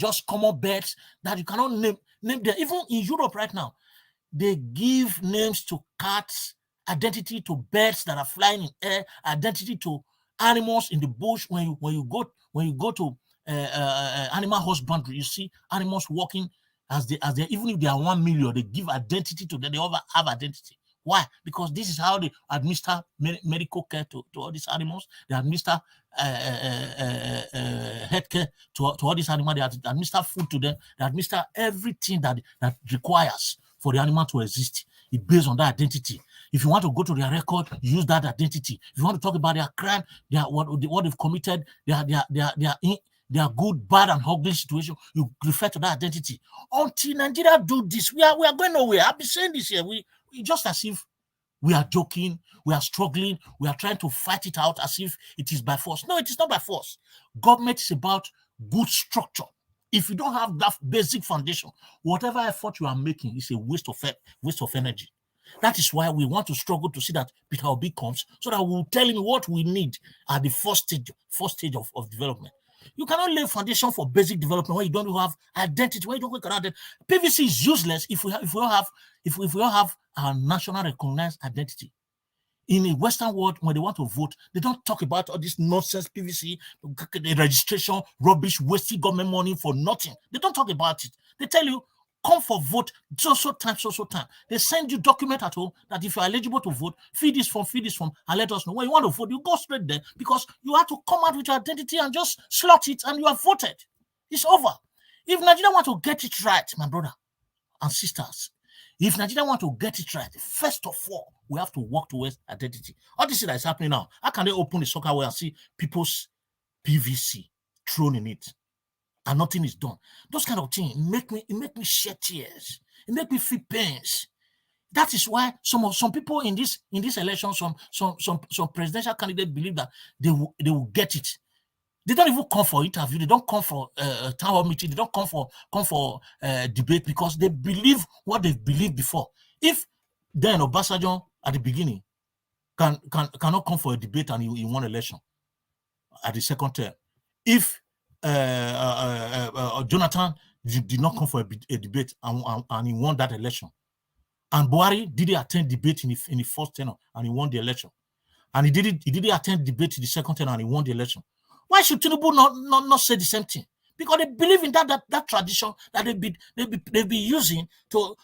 just common birds that you cannot name them. Even in Europe right now, they give names to cats, identity to birds that are flying in air, identity to animals in the bush. When you go to animal husbandry, you see animals walking as they even if they are 1 million, they give identity to them. They all have identity. Why? Because this is how they administer medical care to all these animals. They administer health care to all these animals. They administer food to them. They administer everything that requires for the animal to exist. It's based on that identity. If you want to go to their record, use that identity. If you want to talk about their crime, what they've committed, their good, bad, and ugly situation, you refer to that identity. Until Nigeria do this, we are going nowhere. I've been saying this here. We just as if we are joking, we are struggling, we are trying to fight it out as if it is by force. No, it is not by force. Government is about good structure. If you don't have that basic foundation, whatever effort you are making is a waste of energy. That is why we want to struggle to see that Peter Obi comes, so that we'll tell him what we need at the first stage of development. You cannot lay foundation for basic development when you don't have identity, when you don't have identity. PVC is useless if we don't have our national recognized identity. In a Western world, when they want to vote, they don't talk about all this nonsense PVC, the registration, rubbish, wasting government money for nothing. They don't talk about it. They tell you, come for vote, so time. They send you document at home that if you are eligible to vote, fill this form, and let us know. When you want to vote, you go straight there because you have to come out with your identity and just slot it and you have voted. It's over. If Nigeria want to get it right, my brother and sisters, if Nigeria want to get it right, first of all, we have to work towards identity. All this that is happening now, how can they open the soccer way and see people's PVC thrown in it and nothing is done? Those kind of things make me shed tears. It make me feel pains. That is why some people in this election, some presidential candidates believe that they will get it. They don't even come for interview. They don't come for town hall meeting. They don't come for debate because they believe what they've believed before. If then Obasanjo at the beginning cannot come for a debate and he won election at the second term, if Jonathan did not come for a debate and he won that election, and Buhari didn't attend debate in the first tenure and he won the election, and he didn't attend debate in the second tenure and he won the election, why should Tinubu not say the same thing? Because they believe in that tradition that they be using to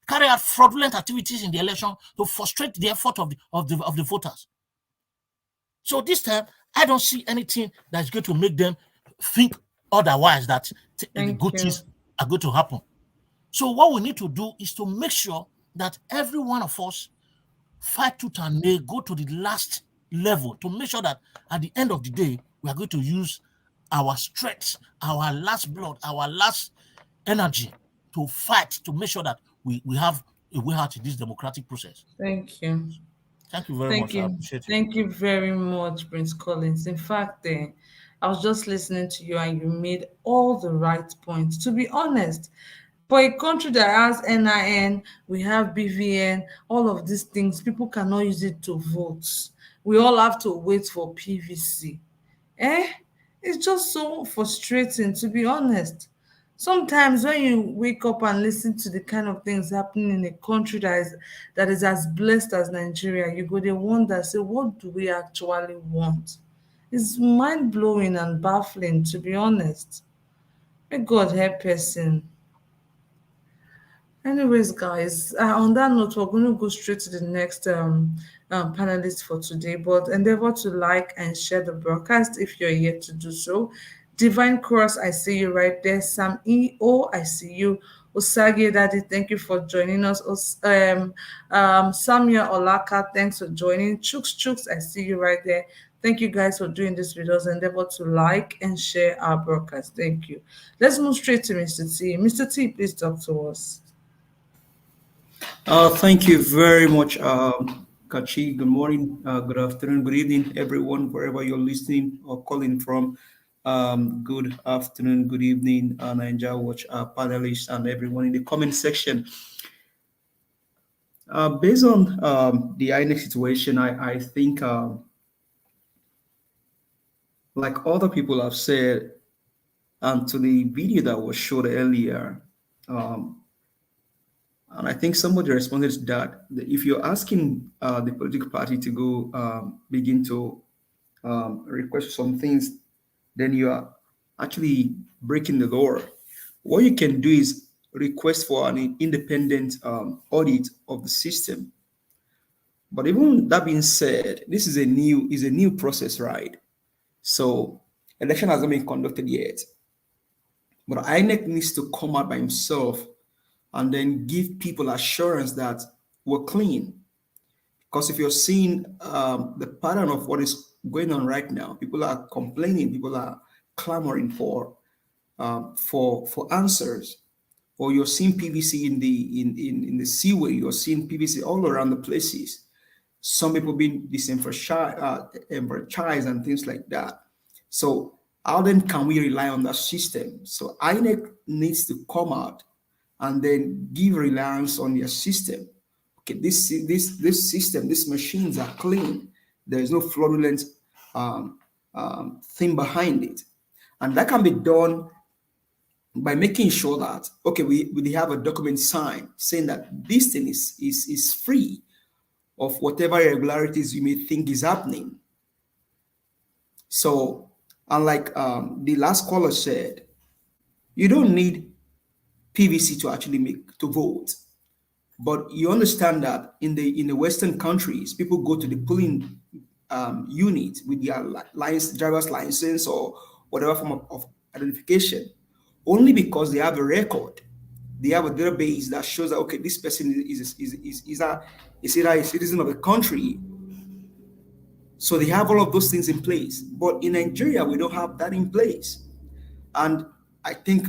carry out fraudulent activities in the election to frustrate the effort of the voters. So this time, I don't see anything that's going to make them think otherwise, that the good things are going to happen. So what we need to do is to make sure that every one of us fight tooth and nail, go to the last level to make sure that at the end of the day, we are going to use our strength, our last blood, our last energy to fight to make sure that we have a way out in this democratic process. Thank you. Thank you very much. I appreciate it. Thank you very much, Prince Collins. In fact, I was just listening to you and you made all the right points. To be honest, for a country that has NIN, we have BVN, all of these things, people cannot use it to vote. We all have to wait for PVC. It's just so frustrating, to be honest. Sometimes when you wake up and listen to the kind of things happening in a country that is as blessed as Nigeria, you go there wonder, say, what do we actually want? It's mind-blowing and baffling, to be honest. May God help person. Anyways, guys, on that note, we're going to go straight to the next panelist for today. But endeavor to like and share the broadcast if you're yet to do so. Divine Cross, I see you right there. Sam E.O., I see you. Osage Daddy, thank you for joining us. Samuel Olaka, thanks for joining. Chooks, I see you right there. Thank you guys for doing this with us. Endeavor to like and share our broadcast. Thank you. Let's move straight to Mr. T. Mr. T, please talk to us. Thank you very much, Kachi. Good morning, good afternoon, good evening, everyone, wherever you're listening or calling from. Good afternoon, good evening, Nigeria Watch panelists and everyone in the comment section. Based on the INEC situation, I think like other people have said, and to the video that was showed earlier, um, and I think somebody responded to that if you're asking the political party to go begin to request some things, then you are actually breaking the law. What you can do is request for an independent audit of the system. But even that being said, this is a new process, right? So election has not been conducted yet. But INEC needs to come out by himself and then give people assurance that we're clean. Because if you're seeing the pattern of what is going on right now, people are complaining, people are clamoring for answers. Or you're seeing PVC in the seaway, you're seeing PVC all around the places. Some people being disenfranchised and things like that. So how then can we rely on that system? So INEC needs to come out and then give reliance on their system. Okay, this system, these machines are clean. There is no fraudulent thing behind it, and that can be done by making sure that okay, we have a document signed saying that this thing is free of whatever irregularities you may think is happening. So, unlike the last caller said, you don't need PVC to actually to vote. But you understand that in the Western countries, people go to the polling unit with their driver's license or whatever form of identification, only because they have a record. They have a database that shows that okay, this person is either a citizen of the country. So they have all of those things in place. But in Nigeria, we don't have that in place. And I think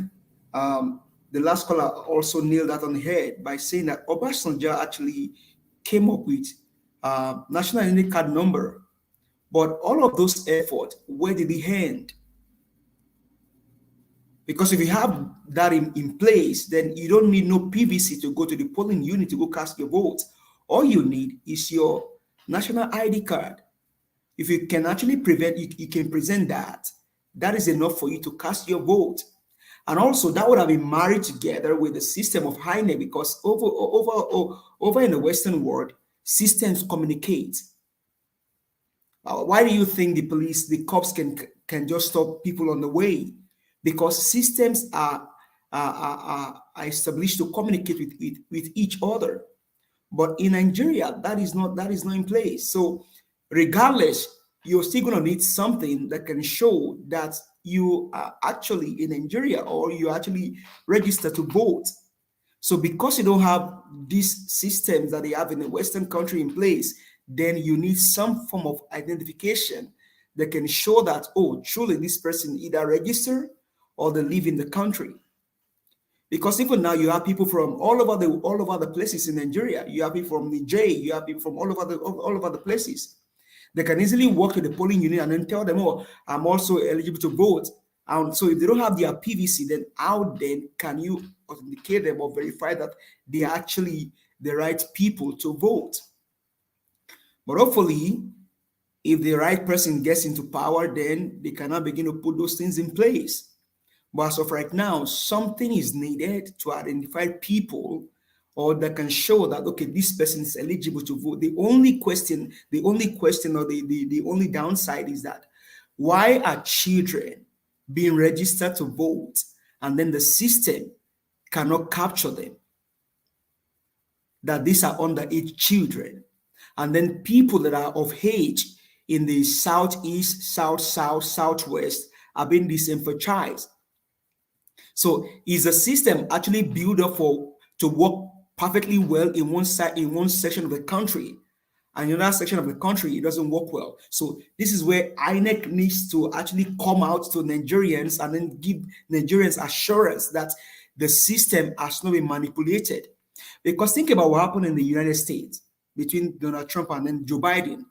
the last caller also nailed that on the head by saying that Obasanjo actually came up with national identity card number. But all of those efforts, where did it end? Because if you have that in place, then you don't need no PVC to go to the polling unit to go cast your vote. All you need is your national ID card. If you can actually you can present that, that is enough for you to cast your vote. And also that would have been married together with the system of INEC, because over in the Western world, systems communicate. Why do you think the police, the cops can just stop people on the way? Because systems are established to communicate with each other. But in Nigeria, that is not in place. So regardless, you're still going to need something that can show that you are actually in Nigeria or you actually registered to vote. So because you don't have these systems that they have in the Western country in place, then you need some form of identification that can show that, oh, truly this person either registered or they live in the country. Because even now you have people from all over the places in Nigeria. You have people from Niger, you have people from all over the places. They can easily walk to the polling unit and then tell them, oh, I'm also eligible to vote. And so if they don't have their PVC, then how then can you authenticate them or verify that they are actually the right people to vote? But hopefully, if the right person gets into power, then they cannot begin to put those things in place. But as of right now, something is needed to identify people or that can show that, okay, this person is eligible to vote. The only question or the only downside is that why are children being registered to vote and then the system cannot capture them? That these are underage children. And then people that are of age in the southeast, southwest are being disenfranchised. So is the system actually built up to work perfectly well in one section of the country, and in another section of the country it doesn't work well? So this is where INEC needs to actually come out to Nigerians and then give Nigerians assurance that the system has not been manipulated. Because think about what happened in the United States between Donald Trump and then Joe Biden.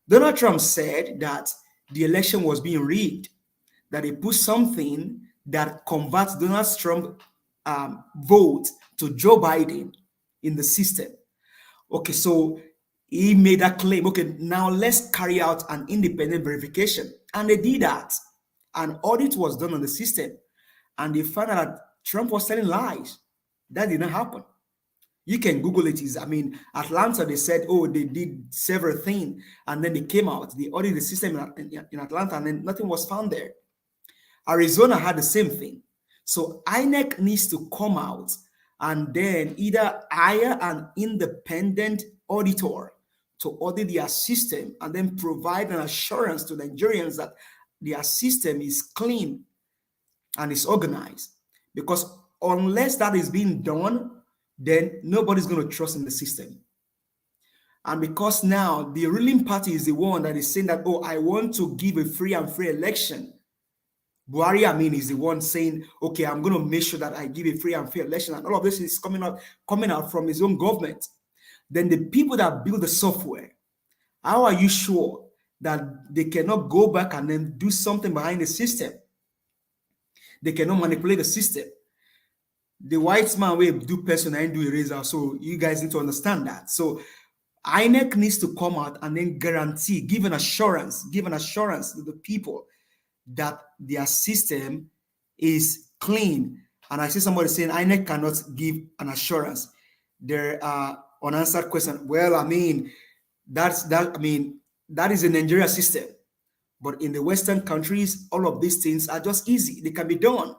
Donald Trump said that the election was being rigged, that he put something that converts Donald Trump vote to Joe Biden in the system. Okay, so he made that claim. Okay, now let's carry out an independent verification. And they did that. An audit was done on the system, and they found out that Trump was telling lies. That did not happen. You can Google it. I mean, Atlanta, they said, oh, they did several things, and then they came out. They audited the system in Atlanta, and then nothing was found there. Arizona had the same thing. So INEC needs to come out and then either hire an independent auditor to audit their system and then provide an assurance to Nigerians that their system is clean and is organized. Because unless that is being done, then nobody's going to trust in the system. And because now the ruling party is the one that is saying that, oh, I want to give a free and fair election. Buhari, I mean, is the one saying, okay, I'm going to make sure that I give a free and fair election. And all of this is coming out from his own government. Then the people that build the software, how are you sure that they cannot go back and then do something behind the system? They cannot manipulate the system. The white man will do person and do eraser. So you guys need to understand that. So INEC needs to come out and then guarantee, give an assurance to the people that their system is clean. And I see somebody saying INEC cannot give an assurance. There are unanswered questions. Well, I mean, that is a Nigeria system. But in the Western countries, all of these things are just easy. They can be done.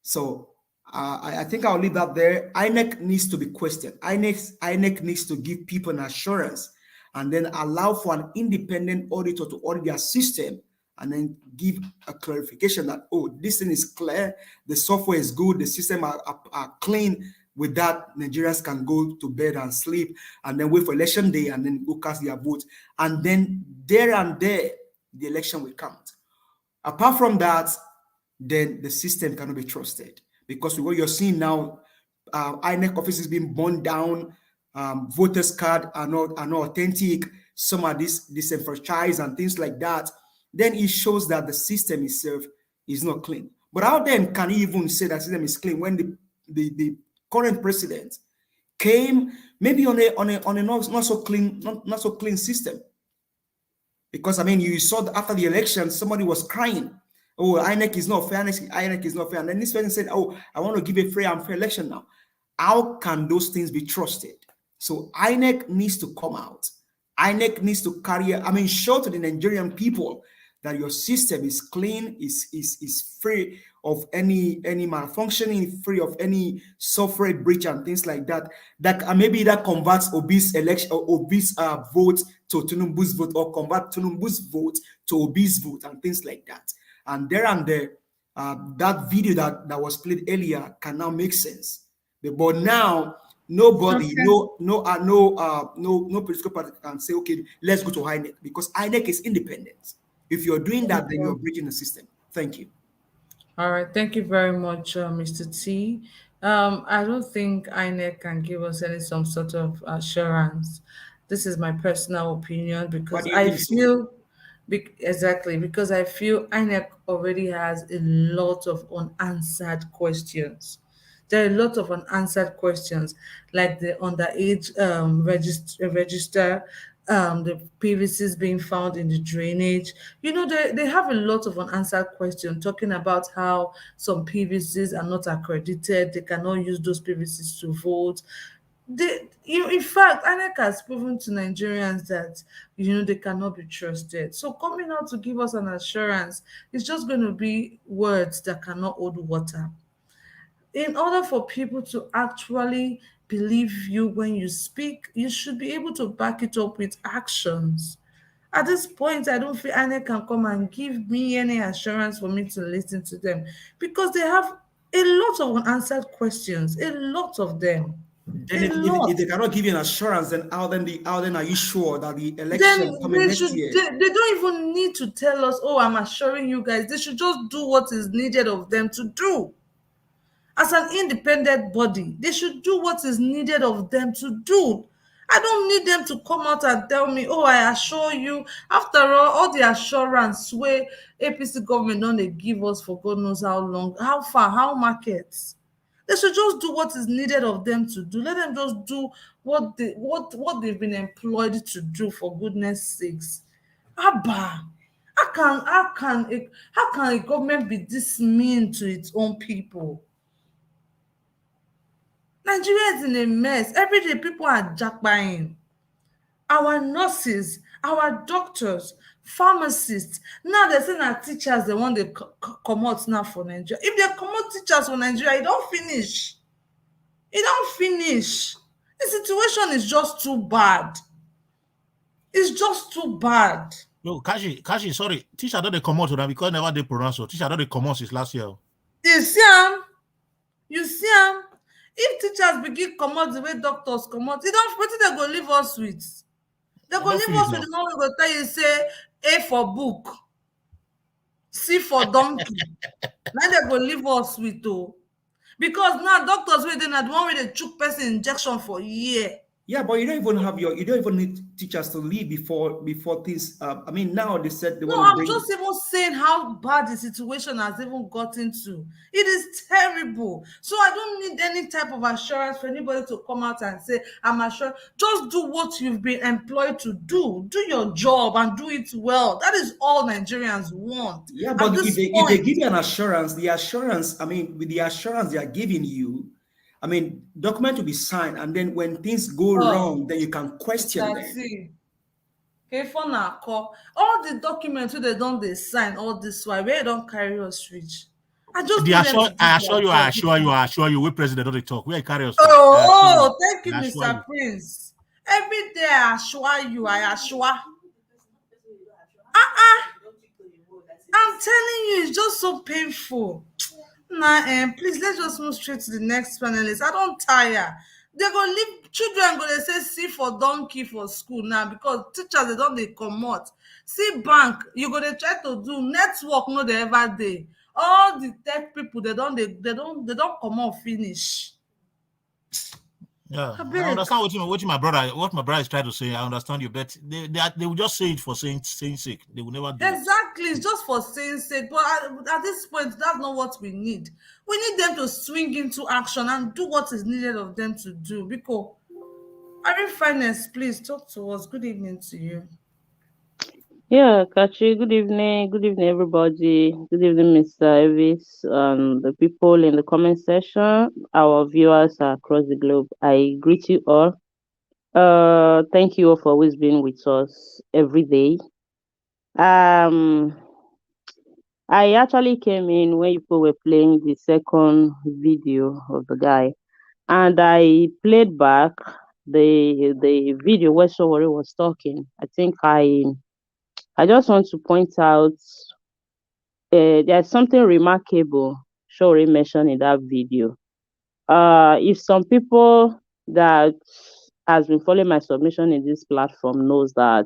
So I think I'll leave that there. INEC needs to be questioned. INEC needs to give people an assurance and then allow for an independent auditor to audit their system and then give a clarification that, oh, this thing is clear, the software is good, the system are clean. With that, Nigerians can go to bed and sleep and then wait for election day and then go cast their vote. And then there and there, the election will count. Apart from that, then the system cannot be trusted. Because what you're seeing now, INEC offices being burned down, voters' card are not authentic, some are disenfranchised and things like that, then it shows that the system itself is not clean. But how then can you even say that system is clean when the current president came maybe on a not so clean system? Because I mean, you saw that after the election, somebody was crying, oh, INEC is not fair, INEC is not fair. And then this person said, oh, I want to give a free and fair election now. How can those things be trusted? So INEC needs to come out. INEC needs to show to the Nigerian people that your system is clean, is free of any malfunctioning, free of any software breach and things like that. That maybe that converts Obi's election or Obi's vote to Tinubu's vote, or convert Tinubu's vote to Obi's vote and things like that. And there, that video that was played earlier can now make sense. But now nobody, okay, no political party can say, okay, let's go to INEC, because INEC is independent. If you're doing that, then you're breaching the system. Thank you. All right, thank you very much, Mr. T. I don't think INEC can give us some sort of assurance. This is my personal opinion, because I feel because I feel INEC already has a lot of unanswered questions. There are a lot of unanswered questions, like the underage register, the PVCs being found in the drainage. You know, they have a lot of unanswered questions talking about how some PVCs are not accredited. They cannot use those PVCs to vote. In fact, INEC has proven to Nigerians that they cannot be trusted. So coming out to give us an assurance is just going to be words that cannot hold water. In order for people to actually believe you when you speak, you should be able to back it up with actions. At this point, I don't feel INEC can come and give me any assurance for me to listen to them, because they have a lot of unanswered questions, a lot of them. Then if they cannot give you an assurance, then how then are you sure that the election coming next year? They don't even need to tell us, oh, I'm assuring you guys. They should just do what is needed of them to do. As an independent body, they should do what is needed of them to do. I don't need them to come out and tell me, oh, I assure you. After all the assurance where APC government don't give us for God knows how long, how far, how markets. They should just do what is needed of them to do. Let them just do what they've been employed to do, for goodness sakes. Abba, How can a government be this mean to its own people? Nigeria is in a mess. Every day people are jackbuying. Our nurses, our doctors, pharmacists. Now they're saying that teachers, they want to come out now for Nigeria. If they come out teachers for Nigeria, it don't finish. It don't finish. The situation is just too bad. It's just too bad. No, Kashi, sorry. Teacher don't they come out now because never they pronounce. Teacher don't they come out since last year. You see am? You see am? If teachers begin comot the way doctors comot, e don wetin dem go leave us with? Dem go leave us with the one wey go tell you say A for book, C for donkey. Na dem go leave us with o. Because now doctors wey dey na the one wey dey chook person injection for ear. Yeah, but you don't even need teachers to leave before things. I mean, now they said they No, want to I'm bring. just even saying how bad the situation has even gotten to. It is terrible. So I don't need any type of assurance for anybody to come out and say, I'm assured. Just do what you've been employed to do. Do your job and do it well. That is all Nigerians want. Yeah, At but this if point, they give you an assurance, I mean, with the assurance they are giving you, I mean, document will be signed, and then when things go wrong, then you can question them. see. Okay, for now, all the documents wey they don dey sign all this while, where they don carry us reach. I just need them to do I their job. assure you, we president don't they talk. Where carry us? Oh, thank you, I assure Mr. you. Prince. Every day I assure you, I assure. I'm telling you, it's just so painful. Nah, please let's just move straight to the next panelist. I don't tire. They go leave children go they say C for donkey for school now because teachers they don't they comot. See bank, you go they try to do network no they ever dey. All the tech people they don't come out finish. Yeah, I Abeg. understand what my brother is trying to say. I understand you, but they will just say it for saying sake. They will never do it. Exactly, it's just for saying sake. But at this point, that's not what we need. We need them to swing into action and do what is needed of them to do. Because, Irene Finance, please talk to us. Good evening to you. Yeah, Kachi, good evening. Good evening, everybody. Good evening, Mr. Evis, and the people in the comment section, our viewers across the globe. I greet you all. Thank you all for always being with us every day. I actually came in when you people were playing the second video of the guy, and I played back the video where Sowore was talking. I think I just want to point out there's something remarkable Sowore mentioned in that video. If some people that has been following my submission in this platform knows that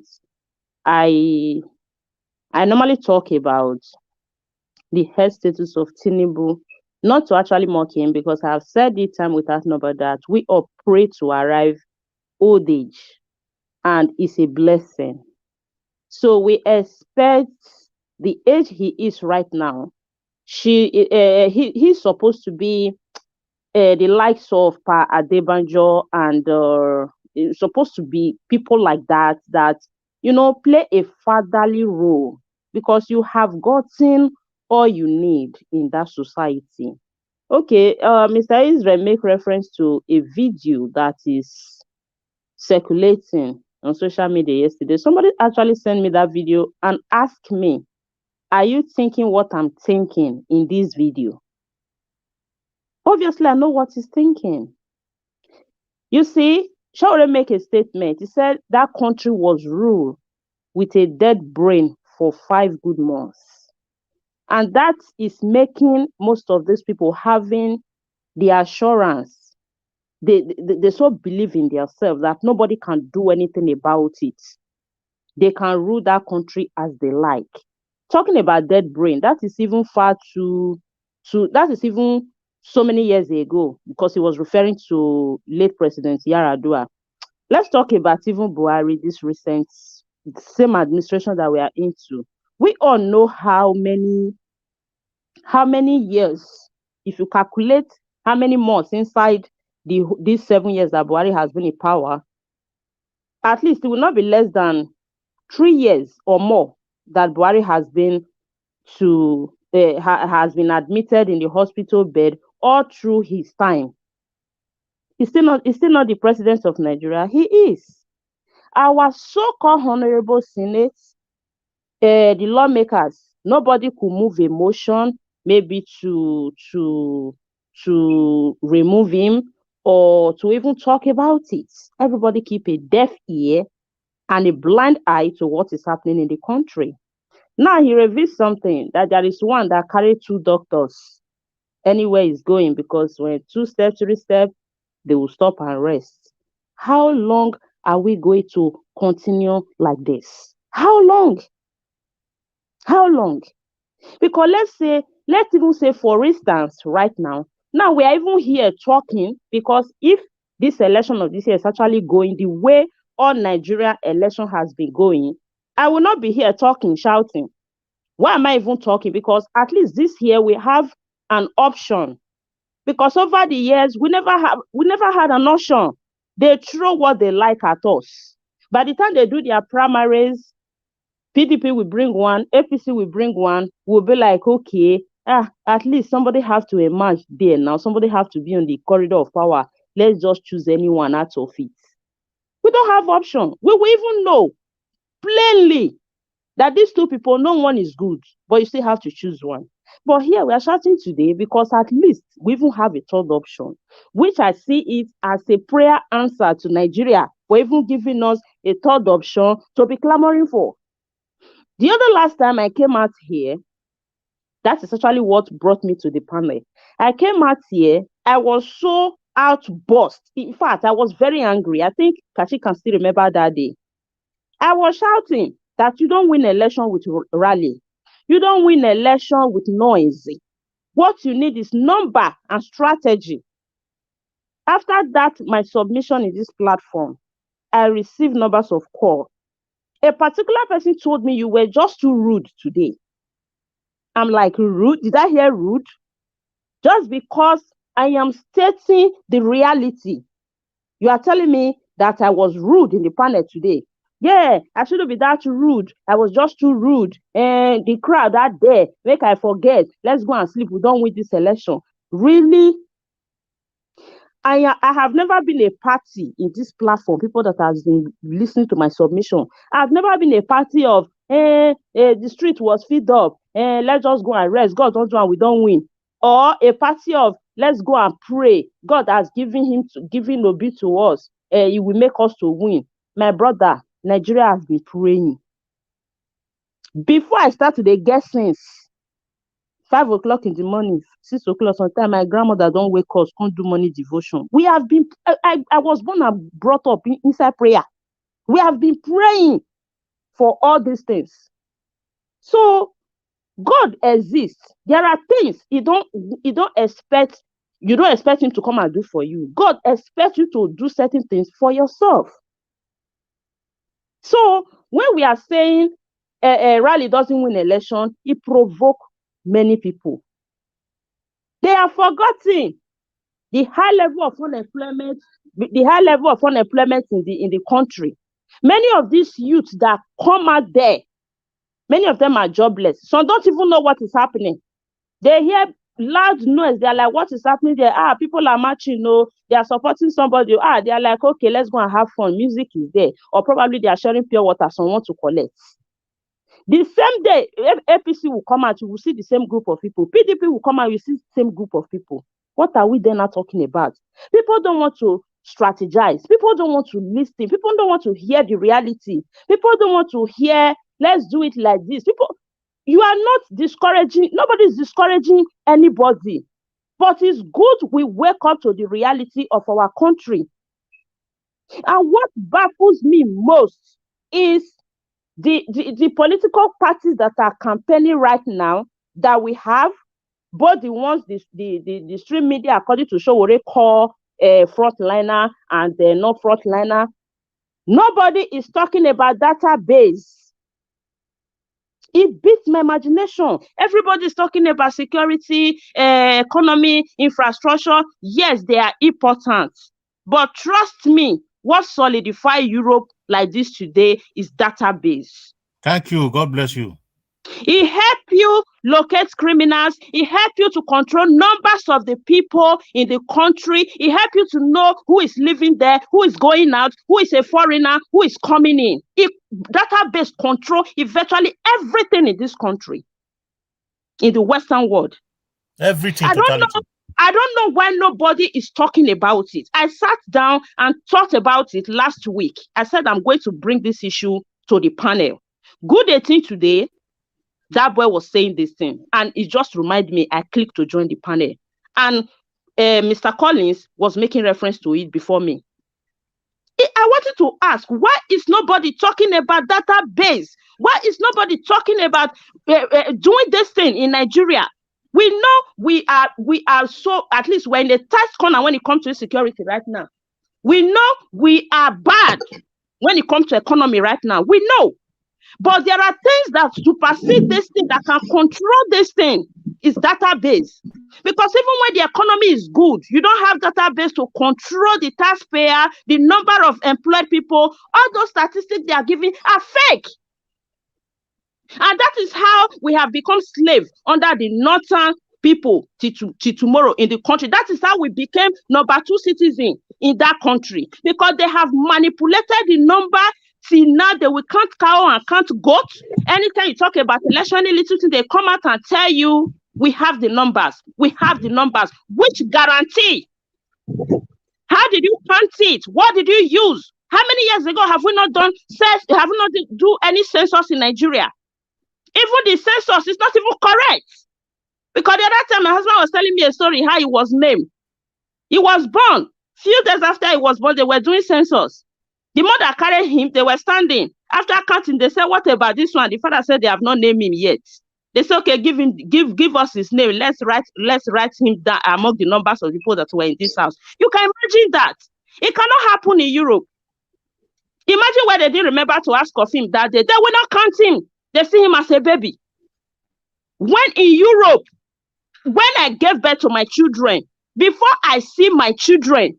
I normally talk about the health status of Tinubu, not to actually mock him, because I have said it time without number that we all pray to arrive old age, and it's a blessing. So we expect the age he is right now. He's supposed to be the likes of Pa Adebanjo, and it's supposed to be people like that play a fatherly role, because you have gotten all you need in that society. Okay, Mr. Israel make reference to a video that is circulating on social media yesterday. Somebody actually sent me that video and asked me, are you thinking what I'm thinking in this video? Obviously, I know what he's thinking. You see, Sowore make a statement. He said that country was ruled with a dead brain for 5 good months. And that is making most of these people having the assurance. They so believe in themselves that nobody can do anything about it. They can rule that country as they like. Talking about dead brain, that is even far too that is even so many years ago, because he was referring to late President Yaradua. Let's talk about even Buhari, this recent same administration that we are into. We all know how many years, if you calculate how many months inside these 7 years that Buhari has been in power, at least it will not be less than 3 years or more that Buhari has been has been admitted in the hospital bed all through his time. He's still not the president of Nigeria. He is. Our so-called honorable Senate, the lawmakers, nobody could move a motion maybe to remove him or to even talk about it. Everybody keep a deaf ear and a blind eye to what is happening in the country. Now he reveals something, that there is one that carried 2 doctors anywhere he's going, because when 2 steps, 3 steps, they will stop and rest. How long are we going to continue like this? How long? How long? Because let's even say, for instance, right now we are even here talking, because if this election of this year is actually going the way all Nigeria election has been going, I will not be here talking, shouting. Why am I even talking? Because at least this year we have an option. Because over the years, we never had an option. They throw what they like at us. By the time they do their primaries, PDP will bring one, APC will bring one. We'll be like, okay, at least somebody have to emerge there now. Somebody have to be on the corridor of power. Let's just choose anyone out of it. We don't have option. We will even know plainly that these 2 people, no one is good, but you still have to choose one. But here we are shouting today because at least we even have a 3rd option, which I see it as a prayer answer to Nigeria for even giving us a 3rd option to be clamoring for. The other last time I came out here, that is actually what brought me to the panel. I came out here, I was so outburst. In fact, I was very angry. I think Kachi can still remember that day. I was shouting that you don't win election with rally. You don't win election with noise. What you need is number and strategy. After that, my submission in this platform, I received numbers of calls. A particular person told me, you were just too rude today. I'm like, rude? Did I hear rude? Just because I am stating the reality. You are telling me that I was rude in the panel today. Yeah, I shouldn't be that rude. I was just too rude. And the crowd are there. Make I forget. Let's go and sleep. We don't win this election. Really? I have never been a party in this platform. People that have been listening to my submission, I've never been a party of the street was filled up. Let's just go and rest. God don't do and we don't win. Or a party of let's go and pray. God has given Obi to us. He will make us to win. My brother, Nigeria has been praying. Before I start to get sense, 5 o'clock in the morning, 6 o'clock, sometimes my grandmother don't wake us, can't do morning devotion. We have been, I was born and brought up inside prayer. We have been praying for all these things. So God exists. There are things you don't expect him to come and do for you. God expects you to do certain things for yourself. So when we are saying a rally doesn't win election, it provokes many people. They have forgotten the high level of unemployment, in the country. Many of these youths that come out there, many of them are jobless. Some don't even know what is happening. They hear loud noise. They're like, what is happening there? People are marching. No, they are supporting somebody. They are like, okay, let's go and have fun. Music is there. Or probably they are sharing pure water, someone to collect. The same day, APC will come out, you will see the same group of people. PDP will come out, you see the same group of people. What are we then not talking about? People don't want to strategize. People don't want to listen. People don't want to hear the reality. People don't want to hear, let's do it like this. You are not discouraging, nobody's discouraging anybody. But it's good we wake up to the reality of our country. And what baffles me most is the political parties that are campaigning right now, that we have, both the ones the stream media, according to Sowore, call frontliner and not frontliner. Nobody is talking about database. It beats my imagination. Everybody is talking about security, economy, infrastructure. Yes, they are important. But trust me, what solidifies Europe like this today is database. Thank you. God bless you. It helps you locate criminals. It helps you to control numbers of the people in the country. It helps you to know who is living there, who is going out, who is a foreigner, who is coming in. It database control virtually everything in this country, in the Western world. Everything. I don't know why nobody is talking about it. I sat down and thought about it last week. I said I'm going to bring this issue to the panel. Good 18 today. That boy was saying this thing, and it just reminded me. I clicked to join the panel, and Mr. Collins was making reference to it before me. I wanted to ask, why is nobody talking about database? Why is nobody talking about doing this thing in Nigeria? We know we are so, at least we're in the tight corner when it comes to security right now. We know we are bad when it comes to economy right now. We know. But there are things that supersede this thing, that can control this thing, is database. Because even when the economy is good, you don't have database to control the taxpayer, the number of employed people. All those statistics they are giving are fake. And that is how we have become slaves under the northern people till tomorrow in the country. That is how we became number 2 citizen in that country, because they have manipulated the number. See, now they will count cow and count goat. Anytime you talk about election, any little thing, they come out and tell you, we have the numbers. We have the numbers. Which guarantee? How did you count it? What did you use? How many years ago have we not done have we not do any census in Nigeria? Even the census is not even correct. Because the other time my husband was telling me a story how he was named. He was born. Few days after he was born, they were doing census. The mother carried him, they were standing. After counting, they said, what about this one? The father said they have not named him yet. They said, okay, give us his name. Let's write him down among the numbers of people that were in this house. You can imagine that. It cannot happen in Europe. Imagine why they didn't remember to ask of him that day. They will not count him. They see him as a baby. When in Europe, when I gave birth to my children, before I see my children,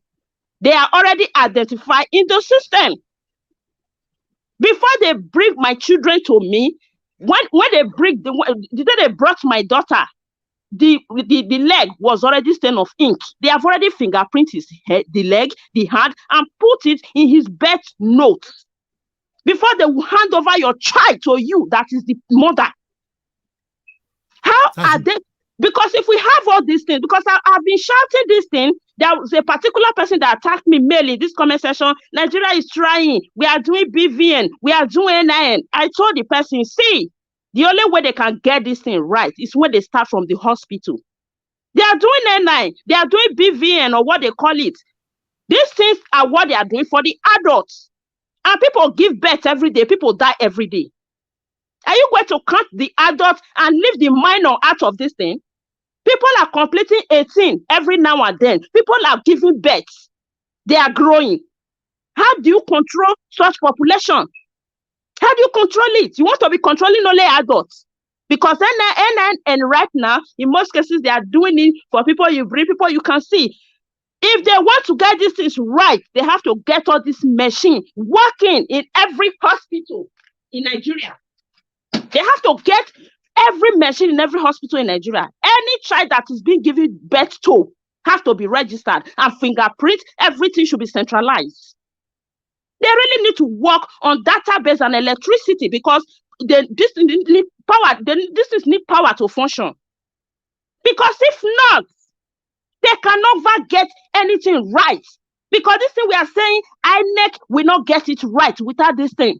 they are already identified in the system. Before they bring my children to me, when they brought my daughter, the leg was already stained of ink. They have already fingerprinted his head, the leg, the hand, and put it in his birth note. Before they will hand over your child to you, that is the mother. How are they? Because if we have all these things, because I've been shouting this thing, there was a particular person that attacked me mainly in this comment section. Nigeria is trying. We are doing BVN. We are doing NIN. I told the person, see, the only way they can get this thing right is when they start from the hospital. They are doing NIN. They are doing BVN, or what they call it. These things are what they are doing for the adults. And people give birth every day. People die every day. Are you going to count the adults and leave the minor out of this thing? People are completing 18 every now and then. People are giving birth. They are growing. How do you control such population? How do you control it? You want to be controlling only adults. Because NIN right now, in most cases, they are doing it for people you bring, people you can see. If they want to get these things right, they have to get all this machine working in every hospital in Nigeria. They have to get every machine in every hospital in Nigeria. Any child that is being given birth to has to be registered and fingerprint. Everything should be centralized. They really need to work on database and electricity, because this need power. This need power to function. Because if not, they can never get anything right. Because this thing we are saying, Inec will not get it right without this thing.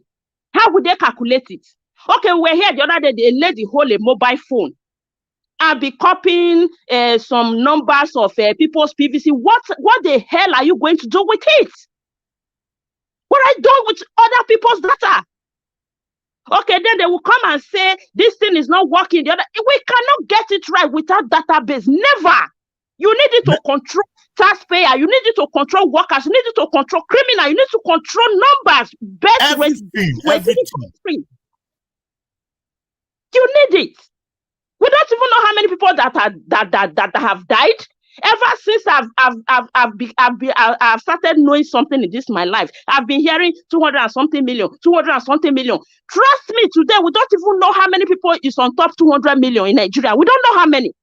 How would they calculate it? Okay, we're here the other day, they let the whole mobile phone and be copying some numbers of people's PVC. What the hell are you going to do with it? What are you doing with other people's data? Okay, then they will come and say, this thing is not working. We cannot get it right without database. Never. You need it to control taxpayer. You need it to control workers. You need it to control criminal. You need to control numbers. Everything. You need it. We don't even know how many people that have died. Ever since I've started knowing something in this my life, I've been hearing 200 and something million, 200 and something million. Trust me, today we don't even know how many people is on top 200 million in Nigeria. We don't know how many.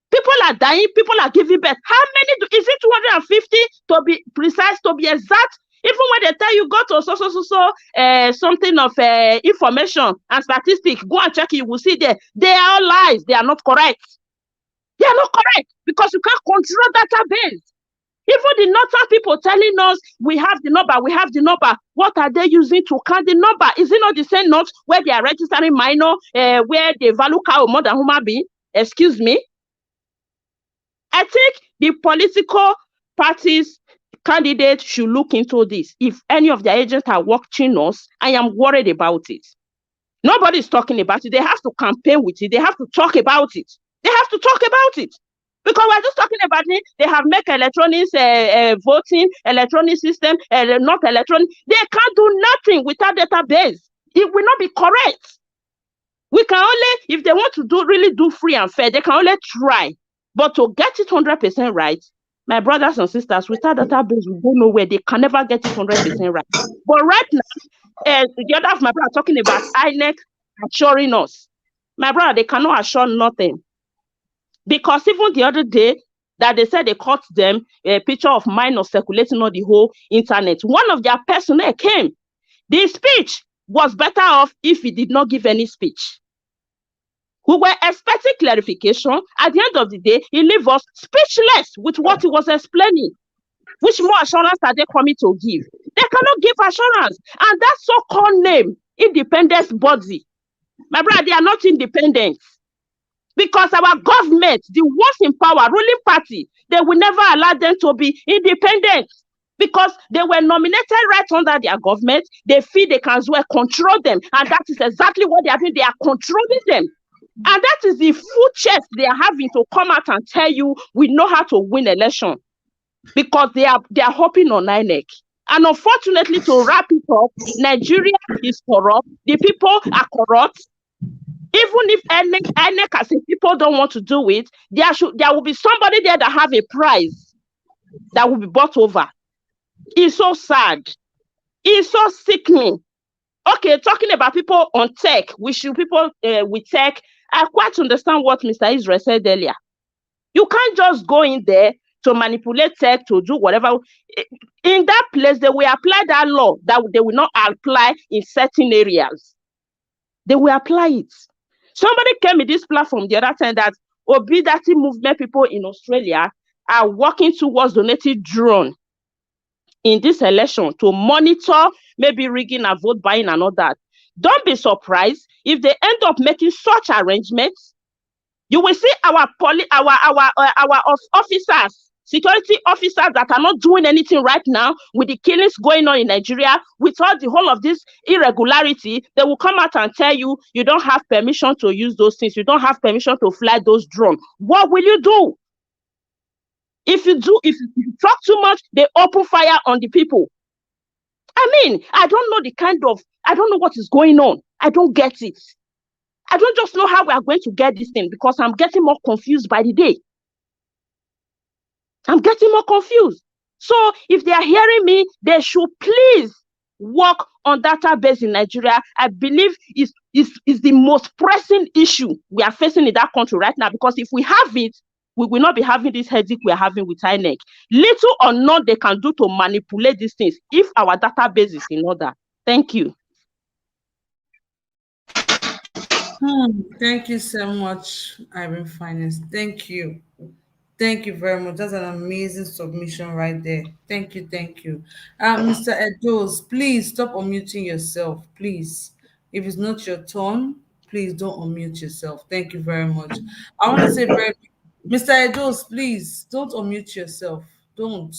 People are dying, people are giving birth. How many is it? 250 to be precise, to be exact? Even when they tell you go to something of information and statistics, go and check it, you will see there. They are all lies. They are not correct. They are not correct because you can't control database. Even the northern people telling us we have the number, we have the number. What are they using to count the number? Is it not the same note where they are registering minor, where they value cow more than human being? Excuse me. I think the political parties candidates should look into this. If any of their agents are watching us, I am worried about it. Nobody is talking about it. They have to campaign with it. They have to talk about it. They have to talk about it. Because we're just talking about it. They have make electronics voting, electronic system, not electronic. They can't do nothing without database. It will not be correct. We can only, if they want to really do free and fair, they can only try. But to get it 100% right, my brothers and sisters, without database, we don't know where. They can never get it 100% right. But right now, the other of my brother talking about Inec assuring us. My brother, they cannot assure nothing. Because even the other day, that they said they caught them a picture of minors circulating on the whole internet. One of their personnel came. The speech was better off if he did not give any speech. We were expecting clarification. At the end of the day, he left us speechless with what he was explaining. Which more assurance are they coming to give? They cannot give assurance. And that so-called name, independence body, my brother, they are not independent. Because our government, the ones in power, ruling party, they will never allow them to be independent. Because they were nominated right under their government. They feel they can as well control them. And that is exactly what they are doing. They are controlling them. And that is the full chest they are having to come out and tell you, we know how to win election. Because they are hoping on Inec. And unfortunately, to wrap it up, Nigeria is corrupt. The people are corrupt. Even if Inec as if people don't want to do it, there will be somebody there that have a prize that will be bought over. It's so sad. It's so sickening. Okay, talking about people on tech, people with tech, I quite understand what Mr. Israel said earlier. You can't just go in there to manipulate tech, to do whatever. In that place, they will apply that law that they will not apply in certain areas. They will apply it. Somebody came in this platform the other time that Obidati movement people in Australia are working towards donating drone in this election to monitor maybe rigging and vote buying and all that. Don't be surprised if they end up making such arrangements. You will see our officers, security officers that are not doing anything right now with the killings going on in Nigeria, with all the whole of this irregularity. They will come out and tell you, you don't have permission to use those things. You don't have permission to fly those drones. What will you do? If you talk too much, they open fire on the people. I mean, I don't know what is going on. I don't get it. I don't just know how we are going to get this thing because I'm getting more confused by the day. I'm getting more confused. So if they are hearing me, they should please work on database in Nigeria. I believe is the most pressing issue we are facing in that country right now, because if we have it, we will not be having this headache we are having with Inec. Little or none they can do to manipulate these things if our database is in order. Thank you. Thank you so much, Irene Finance. Thank you. Thank you very much. That's an amazing submission right there. Thank you. Thank you. Mr. Edos, please stop unmuting yourself, please. If it's not your turn, please don't unmute yourself. Thank you very much. I want to say Mr. Edos, please don't unmute yourself. Don't.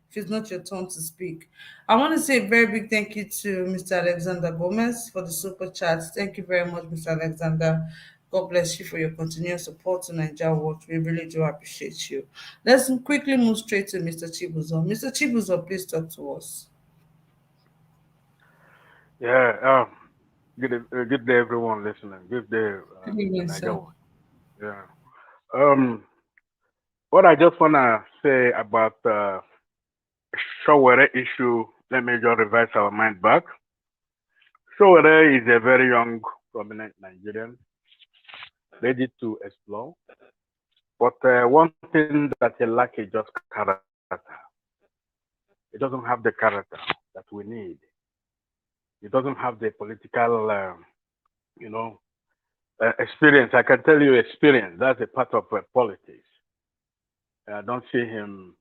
If it's not your turn to speak. I want to say a very big thank you to Mr. Alexander Gomez for the super chats. Thank you very much, Mr. Alexander. God bless you for your continued support to Nigeria Watch. We really do appreciate you. Let's quickly move straight to Mr. Chibuzo. Mr. Chibuzo, please talk to us. Yeah, good day, everyone listening. Good day, Good evening, Nigeria sir. Watch. Yeah. What I just want to say about Sowore issue, let me just revise our mind back. Sowore is a very young, prominent Nigerian, ready to explore. But one thing that he lacks is just character. He doesn't have the character that we need. He doesn't have the political, experience. I can tell you experience. That's a part of politics. I don't see him,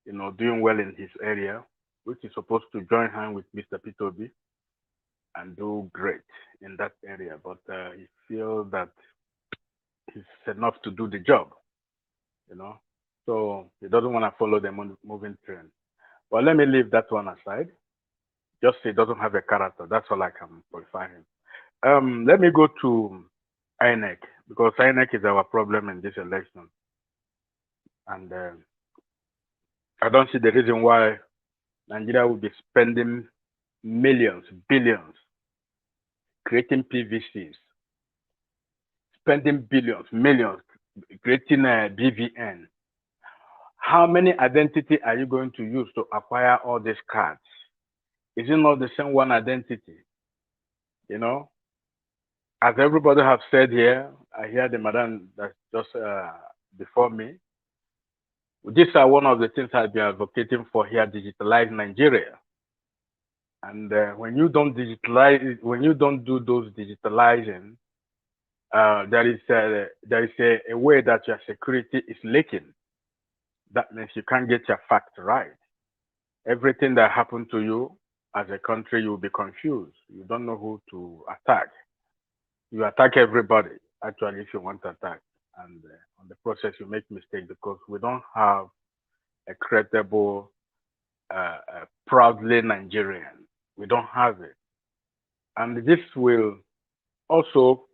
doing well in his area, which is supposed to join hand with Mr. P2B and do great in that area. But he feels that he's enough to do the job, So he doesn't want to follow the moving trend. But let me leave that one aside. Just he doesn't have a character. That's all I can qualify him. Let me go to Inec, because Inec is our problem in this election. And I don't see the reason why Nigeria will be spending millions, billions, creating PVCs, spending billions, millions, creating a BVN. How many identity are you going to use to acquire all these cards? Is it not the same one identity? As everybody have said here, I hear the madam that's just before me. These are one of the things I've been advocating for here, digitalize Nigeria. And when you don't digitalize, when you don't do those digitalizing, there is a way that your security is leaking. That means you can't get your facts right. Everything that happened to you as a country, you'll be confused. You don't know who to attack. You attack everybody, actually, if you want to attack. And on the process, you make mistakes because we don't have a credible, proudly Nigerian. We don't have it. And this will also,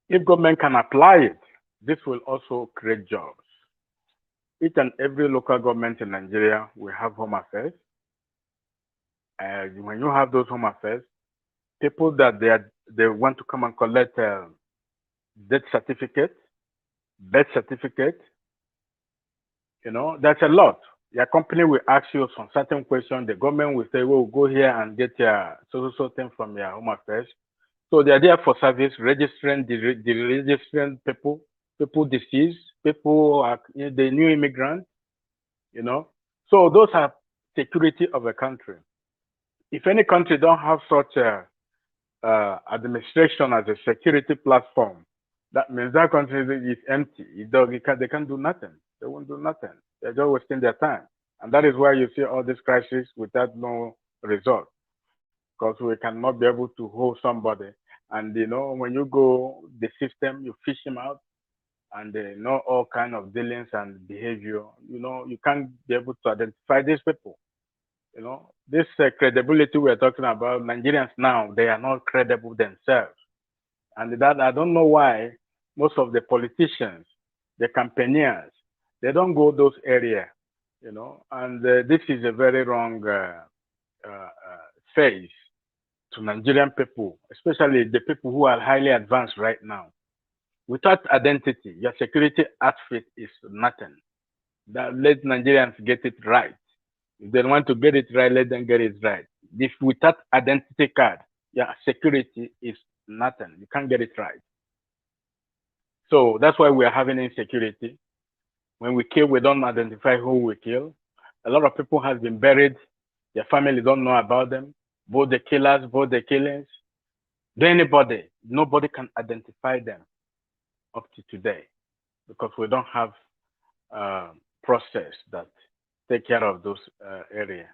if government can apply it, this will also create jobs. Each and every local government in Nigeria will have home affairs. And when you have those home affairs, people that they want to come and collect death certificate, birth certificate, that's a lot. Your company will ask you some certain questions. The government will say, well, go here and get your so thing from your home affairs. So they are there for service, registering the registering people deceased, people are the new immigrants, So those are security of a country. If any country don't have such a administration as a security platform, that means that country is empty. They can't do nothing. They won't do nothing. They're just wasting their time. And that is why you see all these crises without no result. Because we cannot be able to hold somebody. And, when you go the system, you fish him out, and they know all kind of dealings and behavior. You can't be able to identify these people. This credibility we're talking about, Nigerians now, they are not credible themselves. And that I don't know why most of the politicians, the campaigners, they don't go those areas, and this is a very wrong phase to Nigerian people, especially the people who are highly advanced right now. Without identity, your security outfit is nothing. Let Nigerians get it right. If they want to get it right, let them get it right. If without identity card, your security is nothing. You can't get it right. So that's why we are having insecurity. When we kill, we don't identify who we kill. A lot of people have been buried. Their family don't know about them. Both the killers, both the killings. Nobody can identify them up to today because we don't have process that take care of those areas.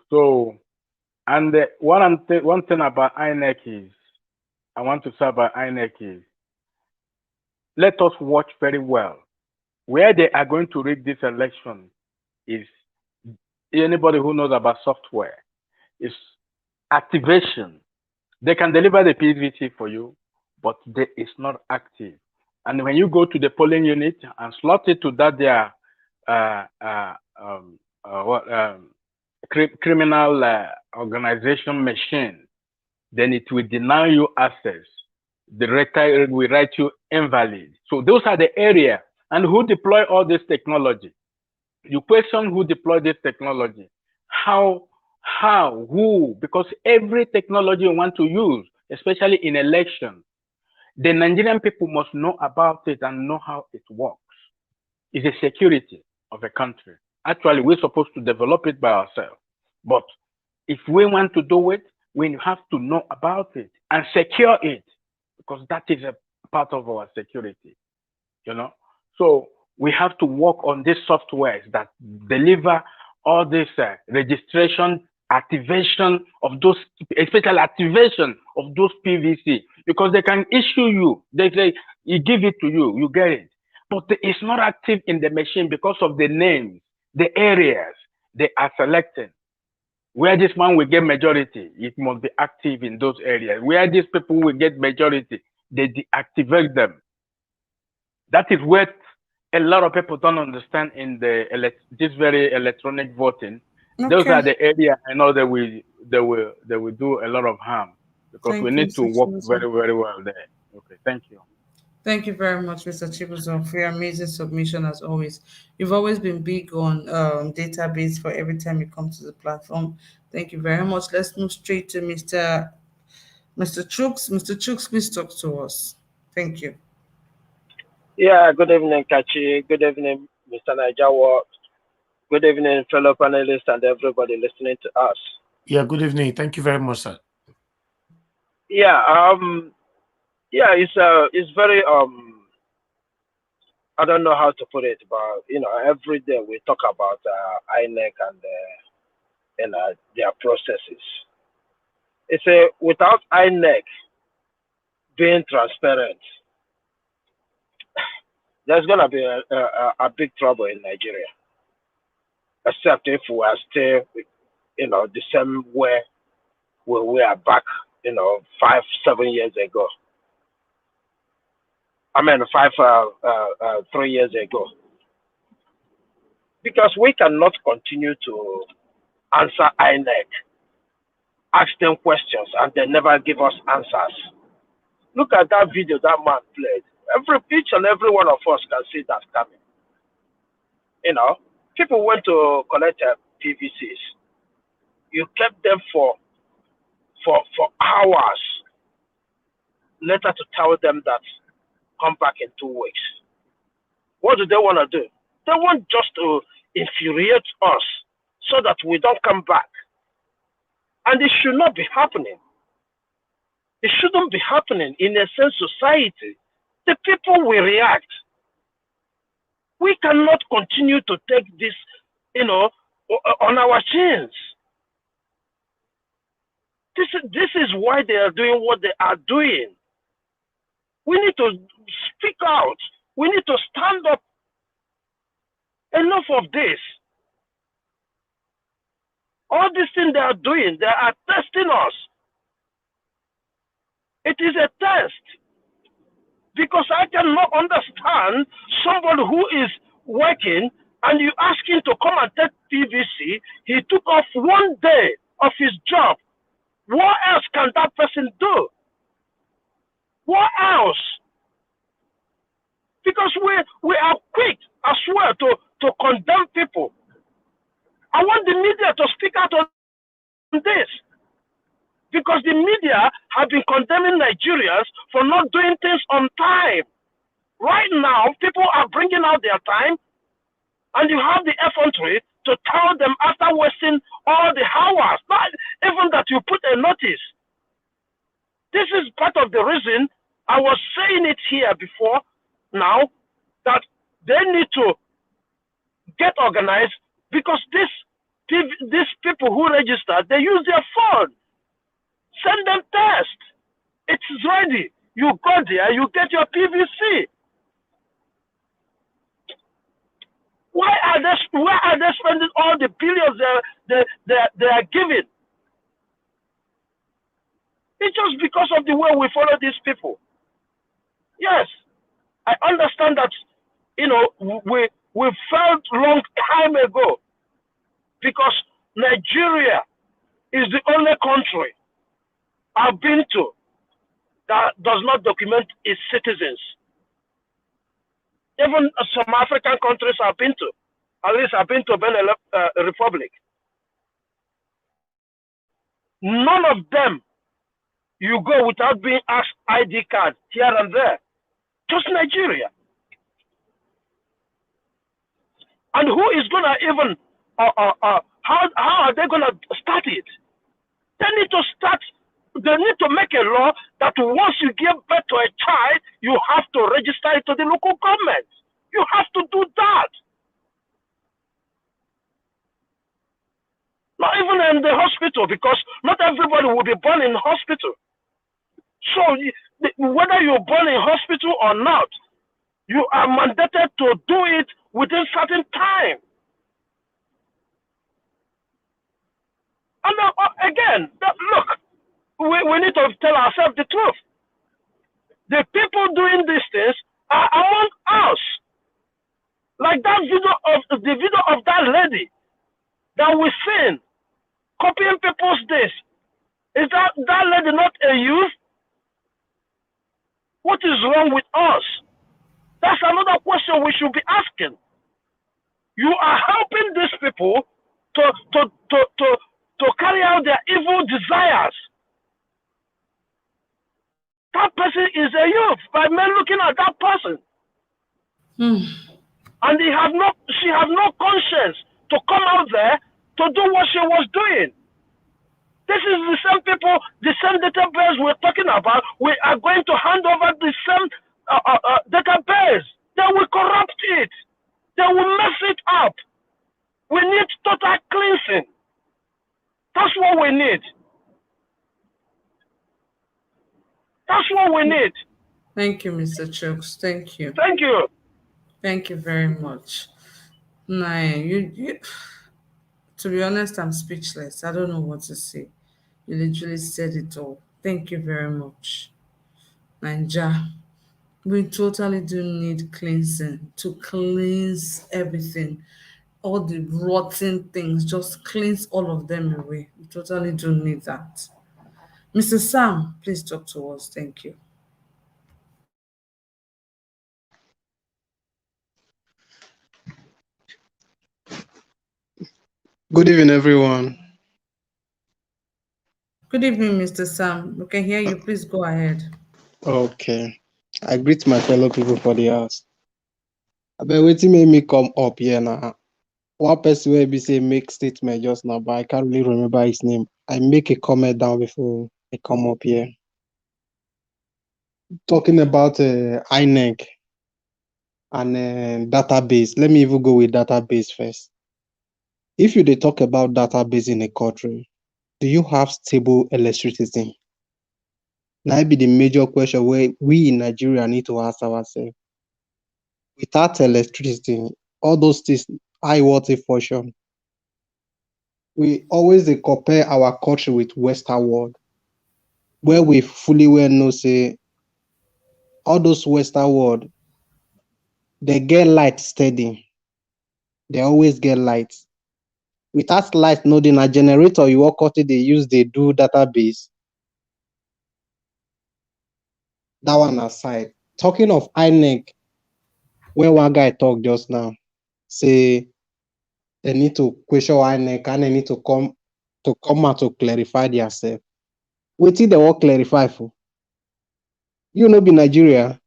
So, and one thing about Inec is, I want to say about Inec is, let us watch very well. Where they are going to rig this election is, anybody who knows about software, is activation. They can deliver the PVC for you, but it's not active. And when you go to the polling unit and slot it to that their criminal organization machine, then it will deny you access. The record will write you invalid. So those are the areas And who deploy all this technology? You question who deployed this technology. How, who? Because every technology you want to use, especially in election, the Nigerian people must know about it and know how it works. It's a security of a country. Actually, we're supposed to develop it by ourselves. But if we want to do it, we have to know about it and secure it, because that is a part of our security, you know. So we have to work on these softwares that deliver all this registration, activation of those, especially activation of those PVC, because they can issue you, they say, you give it to you, you get it. But it's not active in the machine because of the names, the areas they are selecting. Where this one will get majority, it must be active in those areas. Where these people will get majority, they deactivate them. That is what a lot of people don't understand in the this very electronic voting. Okay. Those are the areas I know that they will do a lot of harm, because Thank we you, need to Mr. work Chibuzo. very, very well there. Okay, thank you. Thank you very much, Mr. Chibuzo, for your amazing submission as always. You've always been big on database for every time you come to the platform. Thank you very much. Let's move straight to Mr. Chooks. Mr. Chooks, please talk to us. Thank you. Yeah, good evening, Kachi. Good evening, Mr. Nijawa. Good evening, fellow panelists and everybody listening to us. Yeah, good evening. Thank you very much, sir. Yeah, it's very I don't know how to put it, but every day we talk about Inec and their processes. It's without Inec being transparent, there's gonna be a big trouble in Nigeria. Except if we are still, the same way we were back, 5-7 years ago. I mean, 3 years ago. Because we cannot continue to answer INEC, ask them questions, and they never give us answers. Look at that video that man played. Each and every one of us can see that coming. People went to collect PVCs. You kept them for hours. Later to tell them that come back in 2 weeks. What do they want to do? They want just to infuriate us so that we don't come back. And it should not be happening. It shouldn't be happening in a sense society. The people will react. We cannot continue to take this, on our chins. This is why they are doing what they are doing. We need to speak out. We need to stand up. Enough of this. All these things they are doing, they are testing us. It is a test. Because I cannot understand somebody who is working and you ask him to come and take PVC, he took off 1 day of his job. What else can that person do? What else? Because we are quick as well to condemn people. I want the media to speak out on this. Because the media have been condemning Nigerians for not doing things on time. Right now, people are bringing out their time, and you have the effrontery to tell them after wasting all the hours, not even that you put a notice. This is part of the reason I was saying it here before now, that they need to get organized, because these people who register, they use their phone. Send them test. It's ready. You go there, you get your PVC. Why are they spending all the billions they are giving? It's just because of the way we follow these people. Yes, I understand that we felt long time ago, because Nigeria is the only country I've been to that does not document its citizens. even some African countries I've been to. At least I've been to Benin Republic. None of them you go without being asked ID card here and there. Just Nigeria. And who is going to even, how are they going to start it? They need to make a law that once you give birth to a child, you have to register it to the local government. You have to do that. Not even in the hospital, because not everybody will be born in hospital. So whether you're born in hospital or not, you are mandated to do it within certain time. And again, look, we need to tell ourselves the truth. The people doing these things are among us. Like that video of that lady that we seen copying people's this. Is that lady not a youth? What is wrong with us? That's another question we should be asking. You are helping these people to carry out their evil desires. That person is a youth by men looking at that person. And she has no conscience to come out there to do what she was doing. This is the same people, the same database we're talking about. We are going to hand over the same database. They will corrupt it. They will mess it up. We need total cleansing. That's what we need. That's what we need. Thank you, Mr. Chooks. Thank you. Thank you. Thank you very much. Nah, you to be honest, I'm speechless. I don't know what to say. You literally said it all. Thank you very much. Nanja, we totally do need cleansing to cleanse everything. All the rotten things, just cleanse all of them away. We totally do need that. Mr. Sam, please talk to us. Thank you. Good evening, everyone. Good evening, Mr. Sam. We can hear you. Please go ahead. Okay. I greet my fellow people for the house. I been waiting made me come up here now. One person will be say make statement just now, but I can't really remember his name. I make a comment down before I come up here. Talking about Inec and database. Let me even go with database first. If you talk about database in a country, do you have stable electricity? That be the major question where we in Nigeria need to ask ourselves. Without electricity, all those things, high water function, we always compare our country with Western world, where we fully well know say all those Western world, they get light steady. They always get light. Without light, no, then a generator you walk out, they use, they do database. That one aside. Talking of INEC, when one guy talked just now, say they need to question INEC and they need to come out to clarify themselves. Wait till they will clarify for. You know, be Nigeria.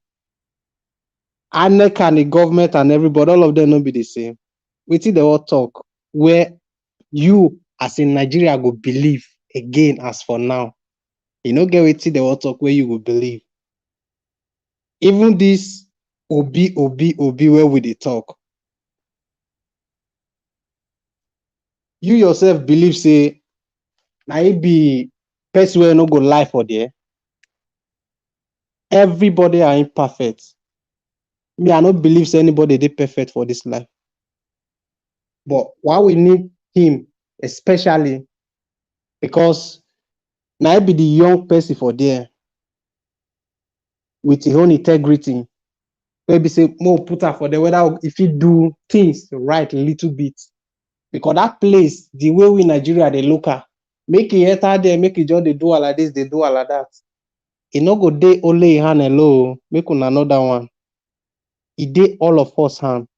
INEC and the government and everybody, all of them not be the same. Wait till they will talk where you as in Nigeria go believe again as for now. You know, get wait till they will talk where you will believe. Even this Obi where we they talk. You yourself believe say na it be person where no go lie for there. Everybody are imperfect. Me, I don't believe say anybody they perfect for this life. But why we need him, especially because now be the young person for there with his own integrity. Maybe say more put her for there, whether if he do things right a little bit. Because that place, the way we Nigeria they look at, make it enter there, make it just they do all of this, they do all of that. It no go day only hand hello, make una another one. it did all of us hand.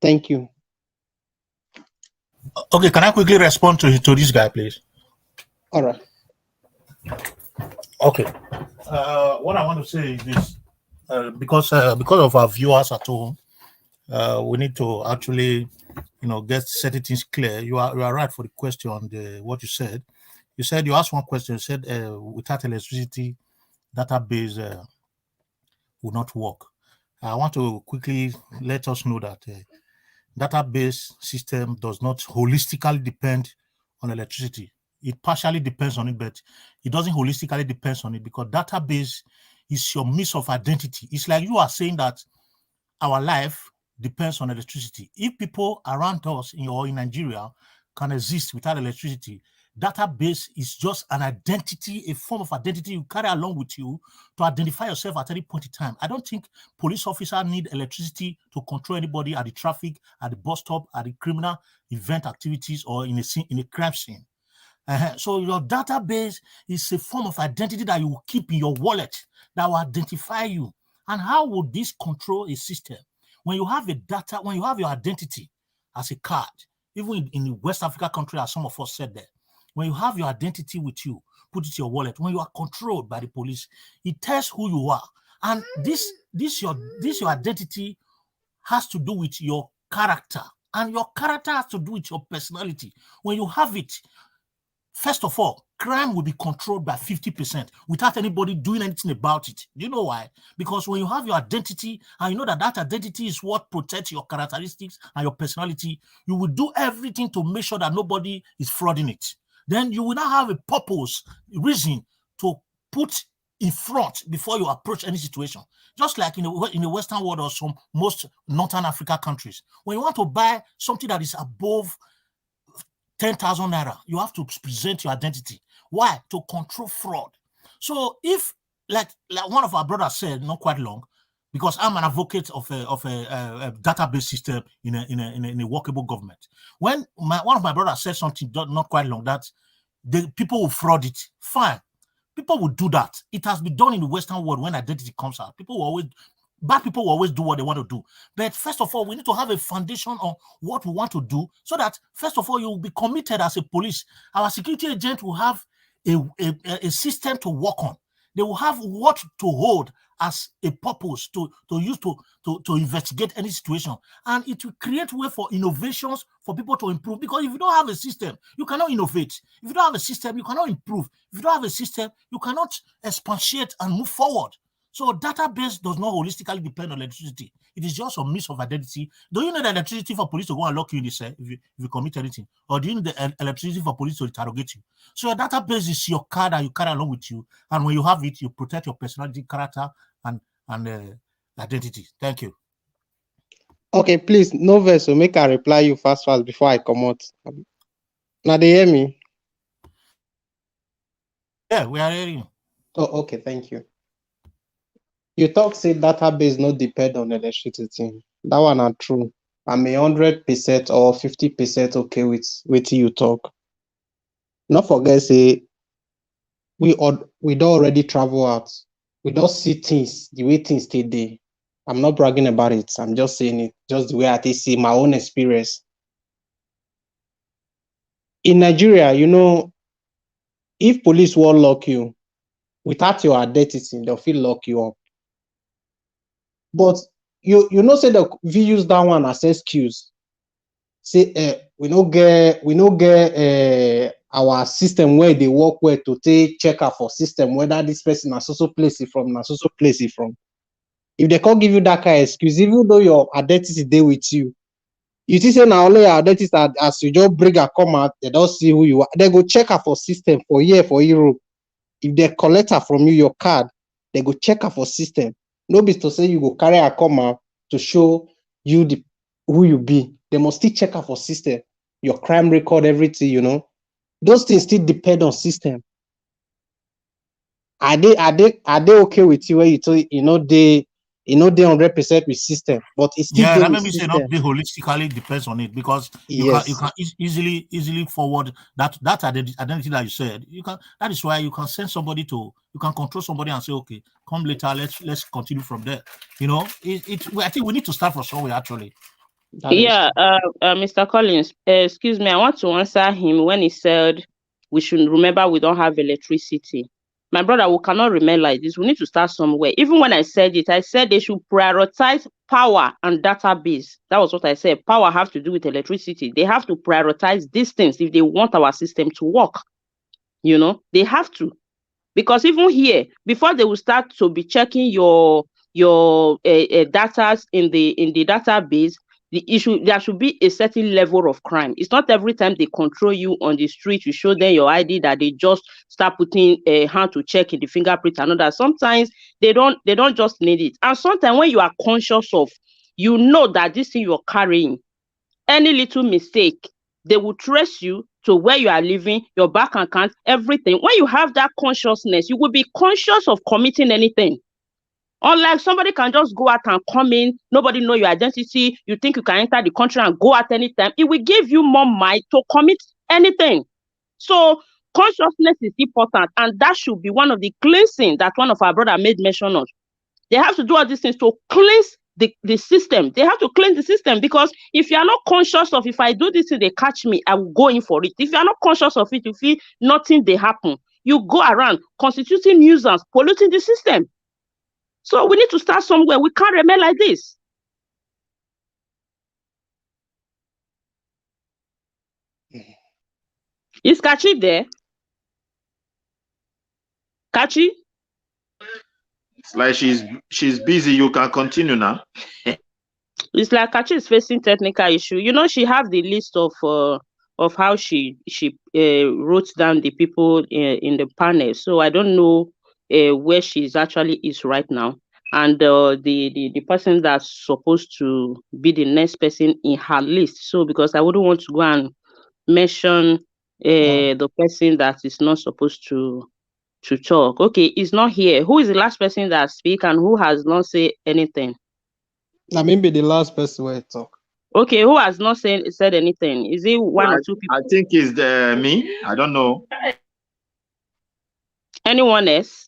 Thank you. Okay, can I quickly respond to this guy, please? All right. Okay. What I want to say is this, because of our viewers at home, we need to actually, get certain things clear. You are right for the question on what you said. You said you asked one question. You said without electricity, database will not work. I want to quickly let us know that database system does not holistically depend on electricity. It partially depends on it, but it doesn't holistically depend on it, because database is your means of identity. It's like you are saying that our life depends on electricity. If people around us in Nigeria can exist without electricity, database is just an identity, a form of identity you carry along with you to identify yourself at any point in time. I don't think police officers need electricity to control anybody at the traffic, at the bus stop, at the criminal event activities, or in a crime scene. So your database is a form of identity that you will keep in your wallet that will identify you. And how would this control a system? When you have when you have your identity as a card, even in the West Africa country, as some of us said there, when you have your identity with you, put it in your wallet, when you are controlled by the police, it tells who you are. And this your identity has to do with your character. And your character has to do with your personality. When you have it, first of all, crime will be controlled by 50% without anybody doing anything about it. Do you know why? Because when you have your identity, and you know that identity is what protects your characteristics and your personality, you will do everything to make sure that nobody is frauding it. Then you will now have a purpose, reason to put in front before you approach any situation. Just like in the Western world or most Northern Africa countries, when you want to buy something that is above 10,000 naira, you have to present your identity. Why? To control fraud. So if, like one of our brothers said not quite long, because I'm an advocate of a database system in a workable government. When one of my brothers said something not quite long, that the people will fraud it, fine. People will do that. It has been done in the Western world. When identity comes out, bad people will always do what they want to do. But first of all, we need to have a foundation on what we want to do, so that first of all, you will be committed as a police. Our security agent will have a system to work on. They will have what to hold as a purpose to use to investigate any situation. And it will create way for innovations for people to improve. Because if you don't have a system, you cannot innovate. If you don't have a system, you cannot improve. If you don't have a system, you cannot expatiate and move forward. So database does not holistically depend on electricity. It is just a means of identity. Do you need electricity for police to go and lock you in the cell if you commit anything? Or do you need the electricity for police to interrogate you? So your database is your card that you carry along with you. And when you have it, you protect your personality, character, and identity. Thank you. Okay, please, no verse, so make I reply you fast before I come out. Now they hear me? Yeah, we are hearing you. Oh, okay, thank you. You talk say database no depend on electricity. That one are true. I'm 100% or 50% okay with you talk. Not forget say we don't already travel out. We don't see things the way things stay there. I'm not bragging about it. I'm just saying it just the way I see my own experience. In Nigeria, if police will lock you without your identity, they'll feel lock you up. But you say the we use that one as excuse. Say we no get our system where they work where to take checker for system whether this person is also place it from, If they can't give you that kind of excuse, even though your identity there with you, you see say now only your identity as you just bring her come out, they don't see who you are. They go check her for system for Europe. If they collect her from you, your card, they go check her for system. No be to say you go carry her come out to show you who you be. They must still check her for system, your crime record, everything, Those things still depend on system. Are they okay with you when you they 100% with system, but it still Yeah, dey that with made me say not system. be holistically depends on it, because you Yes. can easily forward that identity that you said. You can, that is why you can send somebody to, you can control somebody and say, okay, come later, let's continue from there. I think we need to start from somewhere actually. Yeah, Mr. Collins, excuse me, I want to answer him when he said we should remember we don't have electricity. My brother, we cannot remain like this. We need to start somewhere. Even when I said it, I said they should prioritize power and database. That was what I said. Power have to do with electricity. They have to prioritize these things if they want our system to work. They have to. Because even here, before they will start to be checking your data in the database, there should be a certain level of crime. It's not every time they control you on the street, you show them your ID, that they just start putting a hand to check in the fingerprint and all that. Sometimes they don't just need it. And sometimes when you are conscious of, that this thing you're carrying, any little mistake, they will trace you to where you are living, your bank account, everything. When you have that consciousness, you will be conscious of committing anything. Unlike somebody can just go out and come in, nobody know your identity, you think you can enter the country and go at any time. It will give you more might to commit anything. So consciousness is important, and that should be one of the cleansing that one of our brother made mention of. They have to do all these things to cleanse the system. They have to cleanse the system, because if you are not conscious of, if I do this and they catch me, I will go in for it. If you are not conscious of it, you feel nothing they happen, you go around constituting nuisance, polluting the system. So we need to start somewhere. We can't remain like this. Is Kachi there? Kachi? It's like she's busy. You can continue now. It's like Kachi is facing technical issue. She have the list of how she wrote down the people in the panel. So I don't know where she's actually is right now. And the person that's supposed to be the next person in her list. So because I wouldn't want to go and mention the person that is not supposed to talk. Okay, he's not here. Who is the last person that speak and who has not said anything? Now maybe the last person will talk. Okay, who has not said anything? Is it one or two people? I think it's me. I don't know. Anyone else?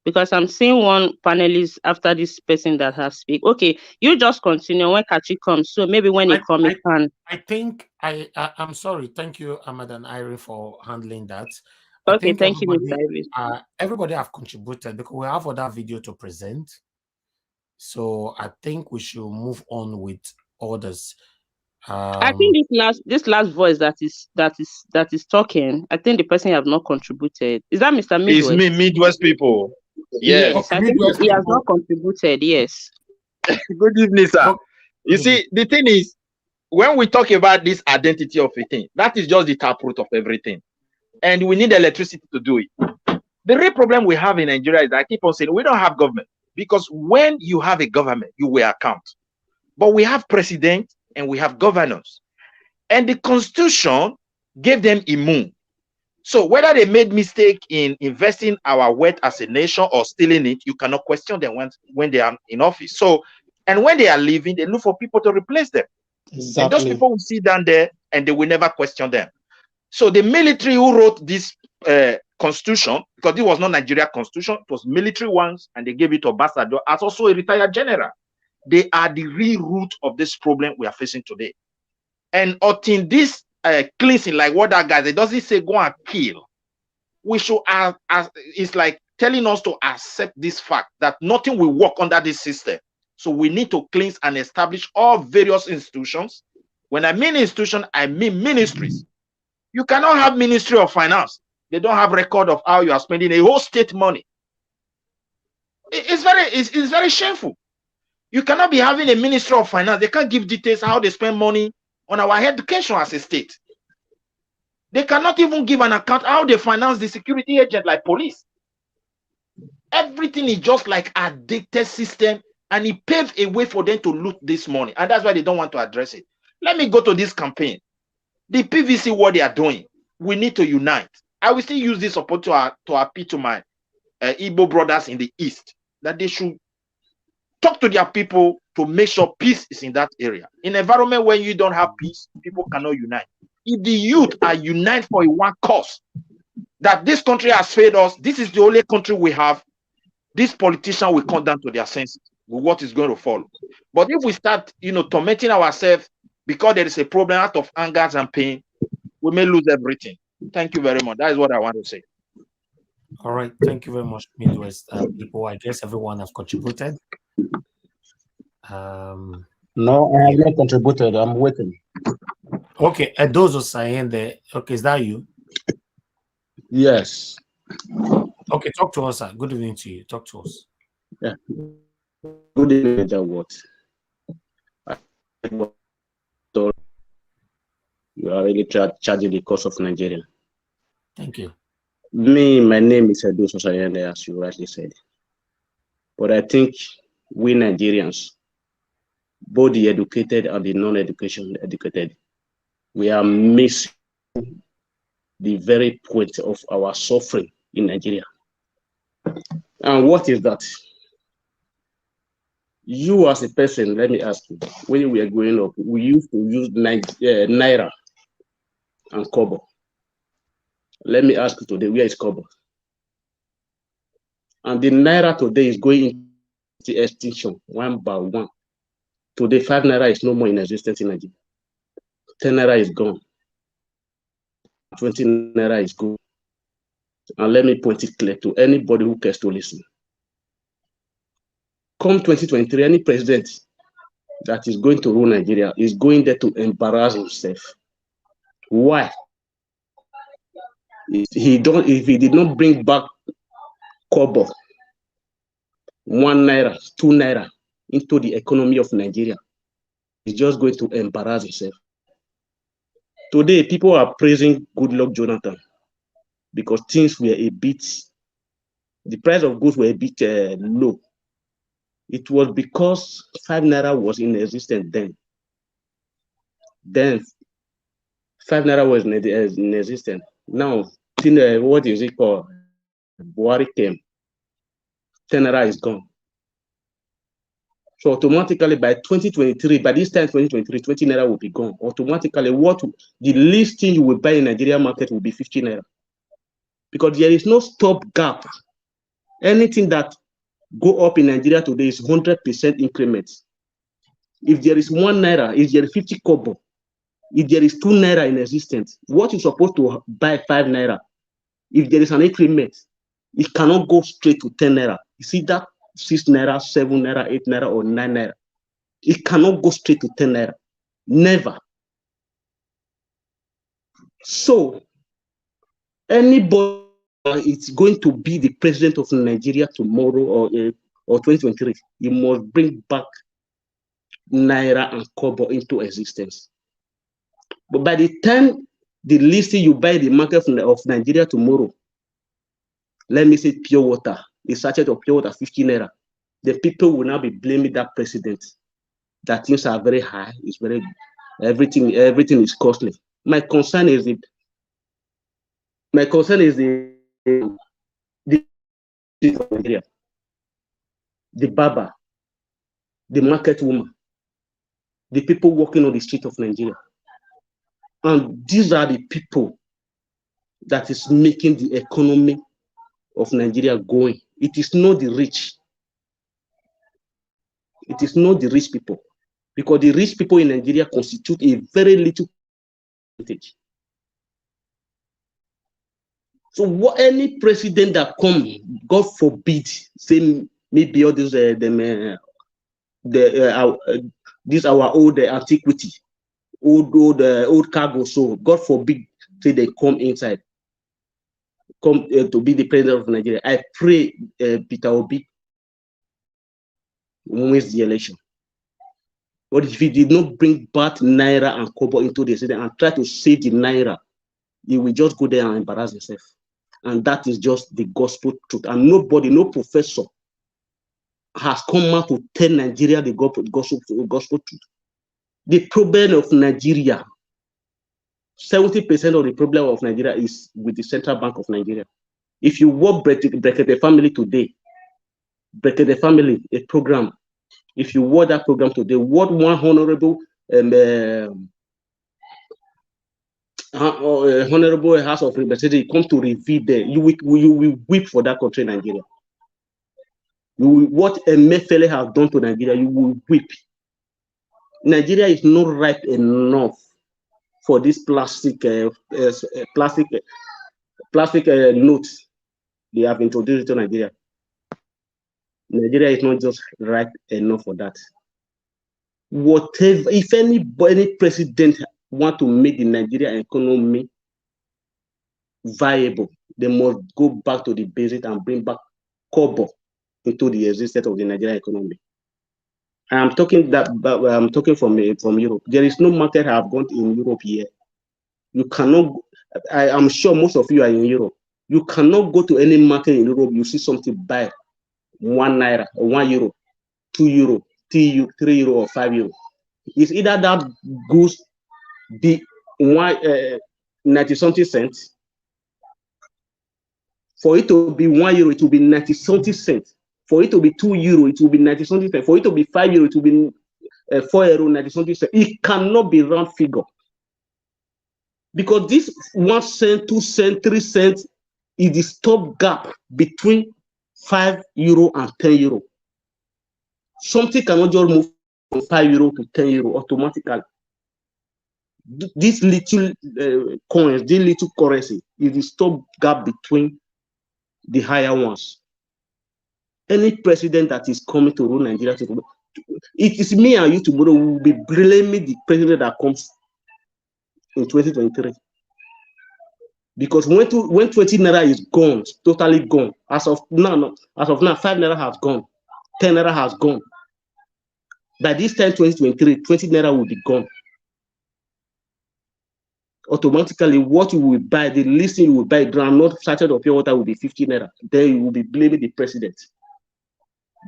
Because I'm seeing one panelist after this person that has speak. Okay, you just continue when Kachi comes. So maybe when he comes, he can. I think I'm sorry. Thank you, Ahmad and Irene, for handling that. Okay, thank you, Mr. Irene. Everybody have contributed because we have other video to present. So I think we should move on with others. I think this last voice that is talking, I think the person have not contributed. Is that Mr. Midwest? It's me, Midwest people. Yes. I think he has not contributed. Yes. Good evening, sir. You see, the thing is, when we talk about this identity of a thing, that is just the taproot of everything, and we need electricity to do it. The real problem we have in Nigeria is that I keep on saying we don't have government, because when you have a government, you will account. But we have president and we have governors, and the Constitution gave them immune. So whether they made mistake in investing our wealth as a nation or stealing it, you cannot question them when they are in office. So, and when they are leaving, they look for people to replace them. Exactly. And those people will sit down there and they will never question them. So the military who wrote this constitution, because it was not Nigeria constitution, it was military ones, and they gave it to Ambassador as also a retired general. They are the real root of this problem we are facing today. And until this cleansing, like what that guy, it doesn't say go and kill. We should it's like telling us to accept this fact that nothing will work under this system. So we need to cleanse and establish all various institutions. When I mean institution, I mean ministries. You cannot have Ministry of Finance. They don't have record of how you are spending a whole state money. It's very shameful. You cannot be having a Ministry of Finance. They can't give details how they spend money on our education as a state. They cannot even give an account how they finance the security agent like police. Everything is just like a dictated system, and it paved a way for them to loot this money. And that's why they don't want to address it. Let me go to this campaign. The PVC, what they are doing, we need to unite. I will still use this support to appeal to my Igbo brothers in the East, that they should talk to their people to make sure peace is in that area. In an environment where you don't have peace, people cannot unite. If the youth are united for one cause, that this country has failed us, this is the only country we have, this politician will come down to their senses with what is going to follow. But if we start, tormenting ourselves because there is a problem out of anger and pain, we may lose everything. Thank you very much. That is what I want to say. All right. Thank you very much, Midwest people. I guess everyone has contributed. No, I have not contributed. I'm waiting. Okay. And those are saying that, okay, is that you? Yes. Okay, talk to us, sir. Good evening to you. Talk to us. Yeah. Good evening, Govt. You are really charging the cause of Nigeria. Thank you. My name is Edo Sosayende, as you rightly said. But I think we Nigerians, both the educated and the non-educated, we are missing the very point of our suffering in Nigeria. And what is that? You as a person, let me ask you, when we were growing up, we used to use Naira and Kobo. Let me ask you today, where is Kobo? And the Naira today is going into extinction one by one. Today, 5 Naira is no more in existence in Nigeria. 10 Naira is gone. 20 Naira is gone. And let me point it clear to anybody who cares to listen. Come 2023, any president that is going to rule Nigeria is going there to embarrass himself. Why? If he did not bring back Kobo, 1 Naira, 2 Naira into the economy of Nigeria, he's just going to embarrass himself. Today, people are praising Goodluck Jonathan because things were a bit, the price of goods were a bit low. It was because 5 Naira was in existence then. Then 5 Naira was in existence. Now, what is it called? Buhari came. 10 Naira is gone. So automatically by 2023, by this time 2023, 20 Naira will be gone. Automatically, the least thing you will buy in Nigeria market will be 50 Naira. Because there is no stop gap. Anything that go up in Nigeria today is 100% increment. If there is 1 Naira, if there is 50 Kobo, if there is 2 Naira in existence, what you're supposed to buy 5 Naira, if there is an increment, it cannot go straight to 10 Naira. You see that 6 Naira, 7 Naira, 8 Naira, or 9 Naira. It cannot go straight to 10 Naira. Never. So, anybody is going to be the president of Nigeria tomorrow or 2023, you must bring back Naira and Kobo into existence. But by the time the listing you buy the market of Nigeria tomorrow, let me say pure water, a sachet of pure water, 50 Naira, the people will now be blaming that president. That things are very high, it's very, everything is costly. My concern is the barber, the market woman, the people walking on the street of Nigeria. And these are the people that is making the economy of Nigeria going. It is not the rich. It is not the rich people. Because the rich people in Nigeria constitute a very little percentage. So any president that comes, God forbid, say maybe all these this our old antiquity, old cargo. So God forbid, say they come inside, come to be the president of Nigeria. I pray Peter Obi wins the election. But if he did not bring back Naira and Kobo into the city and try to save the Naira, he will just go there and embarrass himself. And that is just the gospel truth. And nobody, no professor has come out to tell Nigeria the gospel truth. The problem of Nigeria, 70% of the problem of Nigeria is with the Central Bank of Nigeria. If you work Brekete family today, Brekete family, a program, If you watch that program today, what one honorable honorable House of Representatives come to reveal there, you will weep for that country, Nigeria. What Emefiele has done to Nigeria, you will weep. Nigeria is not ripe enough for this plastic notes they have introduced to Nigeria. Nigeria is not just ripe enough for that. Whatever, if any president want to make the Nigerian economy viable, they must go back to the basics and bring back kobo into the existence of the Nigerian economy. I'm talking from Europe. There is no market I have gone in Europe here. You cannot. I am sure most of you are in Europe. You cannot go to any market in Europe. You see something buy €1 or €1, €2, €3 or €5. It's either that goods be 90 something cents. For it to be €1, it will be 90 something cents. For it to be €2, it will be 90 something cents. For it to be €5, it will be €4, 90 something cents. It cannot be round figure. Because this 1 cent, 2 cents, 3 cents is the stop gap between €5 and €10. Something cannot just move from €5 to €10 automatically. This little coins, this little currency is the stop gap between the higher ones. Any president that is coming to rule Nigeria, it is me and you tomorrow who will be blaming the president that comes in 2023. Because when 20 naira is gone, totally gone. As of now, 5 naira has gone, 10 naira has gone. By this time, 2023, 20 naira will be gone. Automatically, what you will buy, the least thing you will buy, groundnut sachet of pure water will be 50 naira. Then you will be blaming the president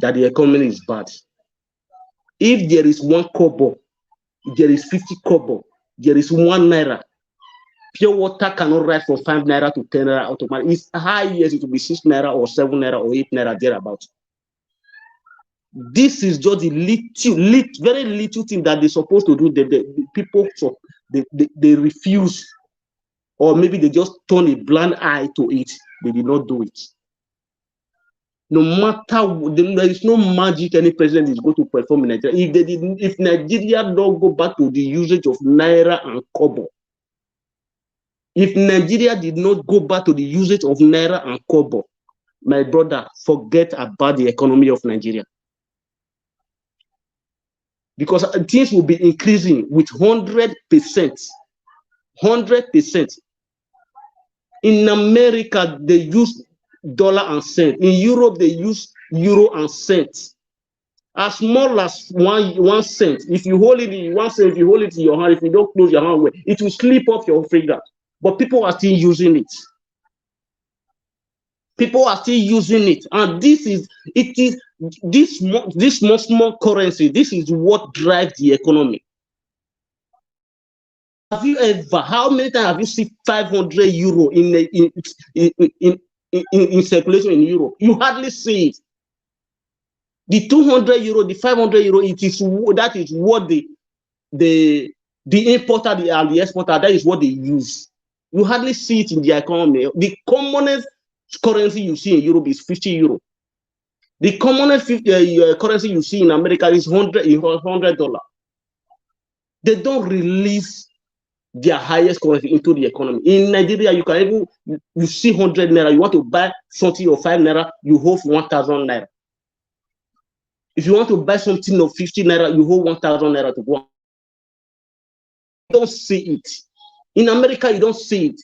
that the economy is bad. If there is 1 kobo, there is 50 kobo, there is 1 naira. Pure water cannot rise from 5 naira to 10 naira automatically. It's high, yes, it will be 6 naira or 7 naira or 8 naira thereabouts. This is just the very little thing that they're supposed to do. The people, they refuse, or maybe they just turn a blind eye to it. They did not do it. No matter, there is no magic any president is going to perform in Nigeria. If Nigeria don't go back to the usage of naira and kobo, if Nigeria did not go back to the usage of naira and kobo, my brother, forget about the economy of Nigeria. Because things will be increasing with 100%. 100%. In America, they use dollar and cent. In Europe, they use euro and cent. As small as one cent. If you hold it in 1 cent, if you hold it in your hand, if you don't close your hand, it will slip off your finger. But people are still using it. People are still using it, and this small currency. This is what drives the economy. Have you ever? How many times have you seen €500 in circulation in Europe? You hardly see it. The €200, the €500, that is what the importer and the exporter, that is what they use. You hardly see it in the economy. The commonest currency you see in Europe is €50. The commonest currency you see in America is $100. They don't release their highest currency into the economy. In Nigeria, you see 100 naira. You want to buy something of 5 naira, you hold 1,000 naira. If you want to buy something of 50 naira, you hold 1,000 naira to go. You don't see it. In America, you don't see it.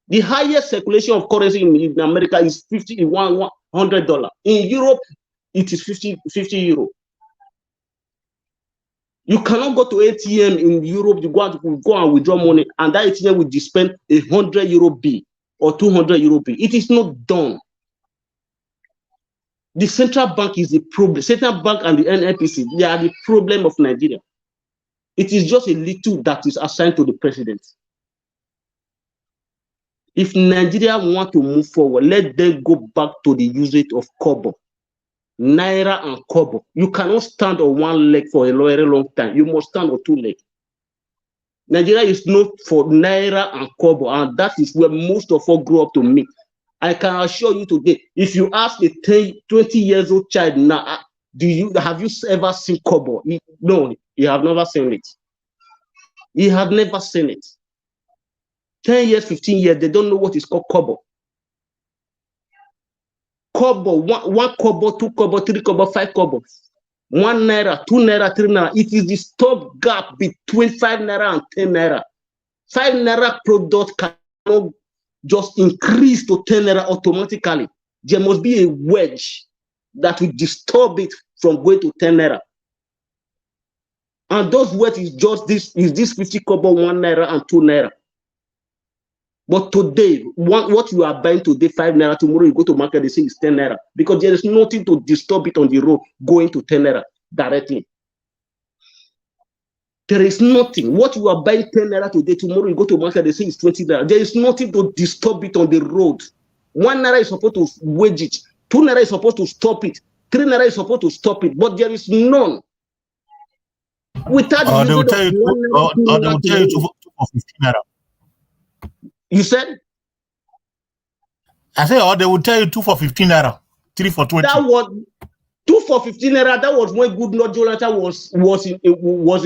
The highest circulation of currency in America is $100. In Europe, it is €50. You cannot go to ATM in Europe to go and withdraw money, and that ATM will dispense a €100 bill or €200 bill. It is not done. The central bank is the problem. Central bank and the NNPC, they are the problem of Nigeria. It is just a little that is assigned to the president. If Nigeria want to move forward, let them go back to the usage of kobo. naira and kobo. You cannot stand on one leg for a very long time. You must stand on two legs. Nigeria is not for naira and kobo, and that is where most of us grew up to meet. I can assure you today, if you ask a 20 years old child now, have you ever seen kobo? No, you have never seen it. You have never seen it. 10 years, 15 years, they don't know what is called kobo. Kobo, one kobo, 2 kobo, 3 kobo, 5 kobo. 1 naira, 2 naira, 3 naira. It is the stop gap between 5 naira and 10 naira. 5 naira product cannot just increase to 10 naira automatically. There must be a wedge that will disturb it from going to 10 naira. And those wedge is just this 50 kobo, 1 naira and 2 naira. But today, what you are buying today, 5 naira, tomorrow you go to market, they say it's 10 naira. Because there is nothing to disturb it on the road going to 10 naira directly. There is nothing. What you are buying 10 naira today, tomorrow you go to market, they say it's 20 naira. There is nothing to disturb it on the road. 1 naira is supposed to wedge it. 2 naira is supposed to stop it. 3 naira is supposed to stop it. But there is none. Without they will tell you, they will tell you 2 for 15 naira. You said? I said, or they will tell you 2 for 15 naira, 3 for 20. That was 2 for 15 naira. That was when Goodluck Jonathan was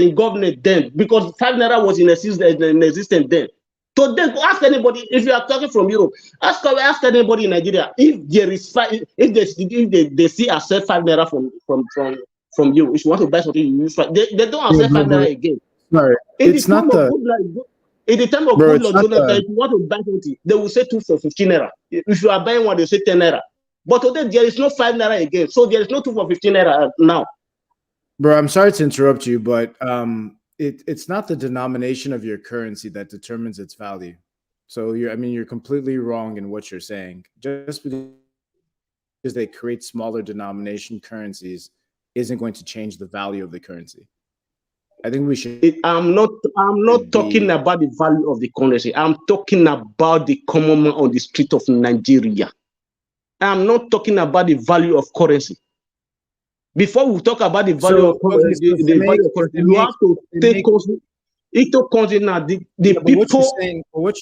in government then, because 5 naira was in existence then. So then, ask anybody, if you are talking from Europe, ask anybody in Nigeria if there is if they see accept 5 naira from you. If you want to buy something, you use 5. They don't accept 5 naira again. Sorry, it's not the. In the time of Goodluck Jonathan, if you want to buy something, they will say 2 for 15 naira. If you are buying one, they say 10 naira. But today there is no 5 naira again, so there is no 2 for 15 naira now. Bro, I'm sorry to interrupt you, but it's not the denomination of your currency that determines its value. So you're completely wrong in what you're saying. Just because they create smaller denomination currencies isn't going to change the value of the currency. I think we should. I'm not talking about the value of the currency. I'm talking about the common man on the street of Nigeria. I'm not talking about the value of currency. Before we talk about the value of currency, you have to take into consideration now the people. But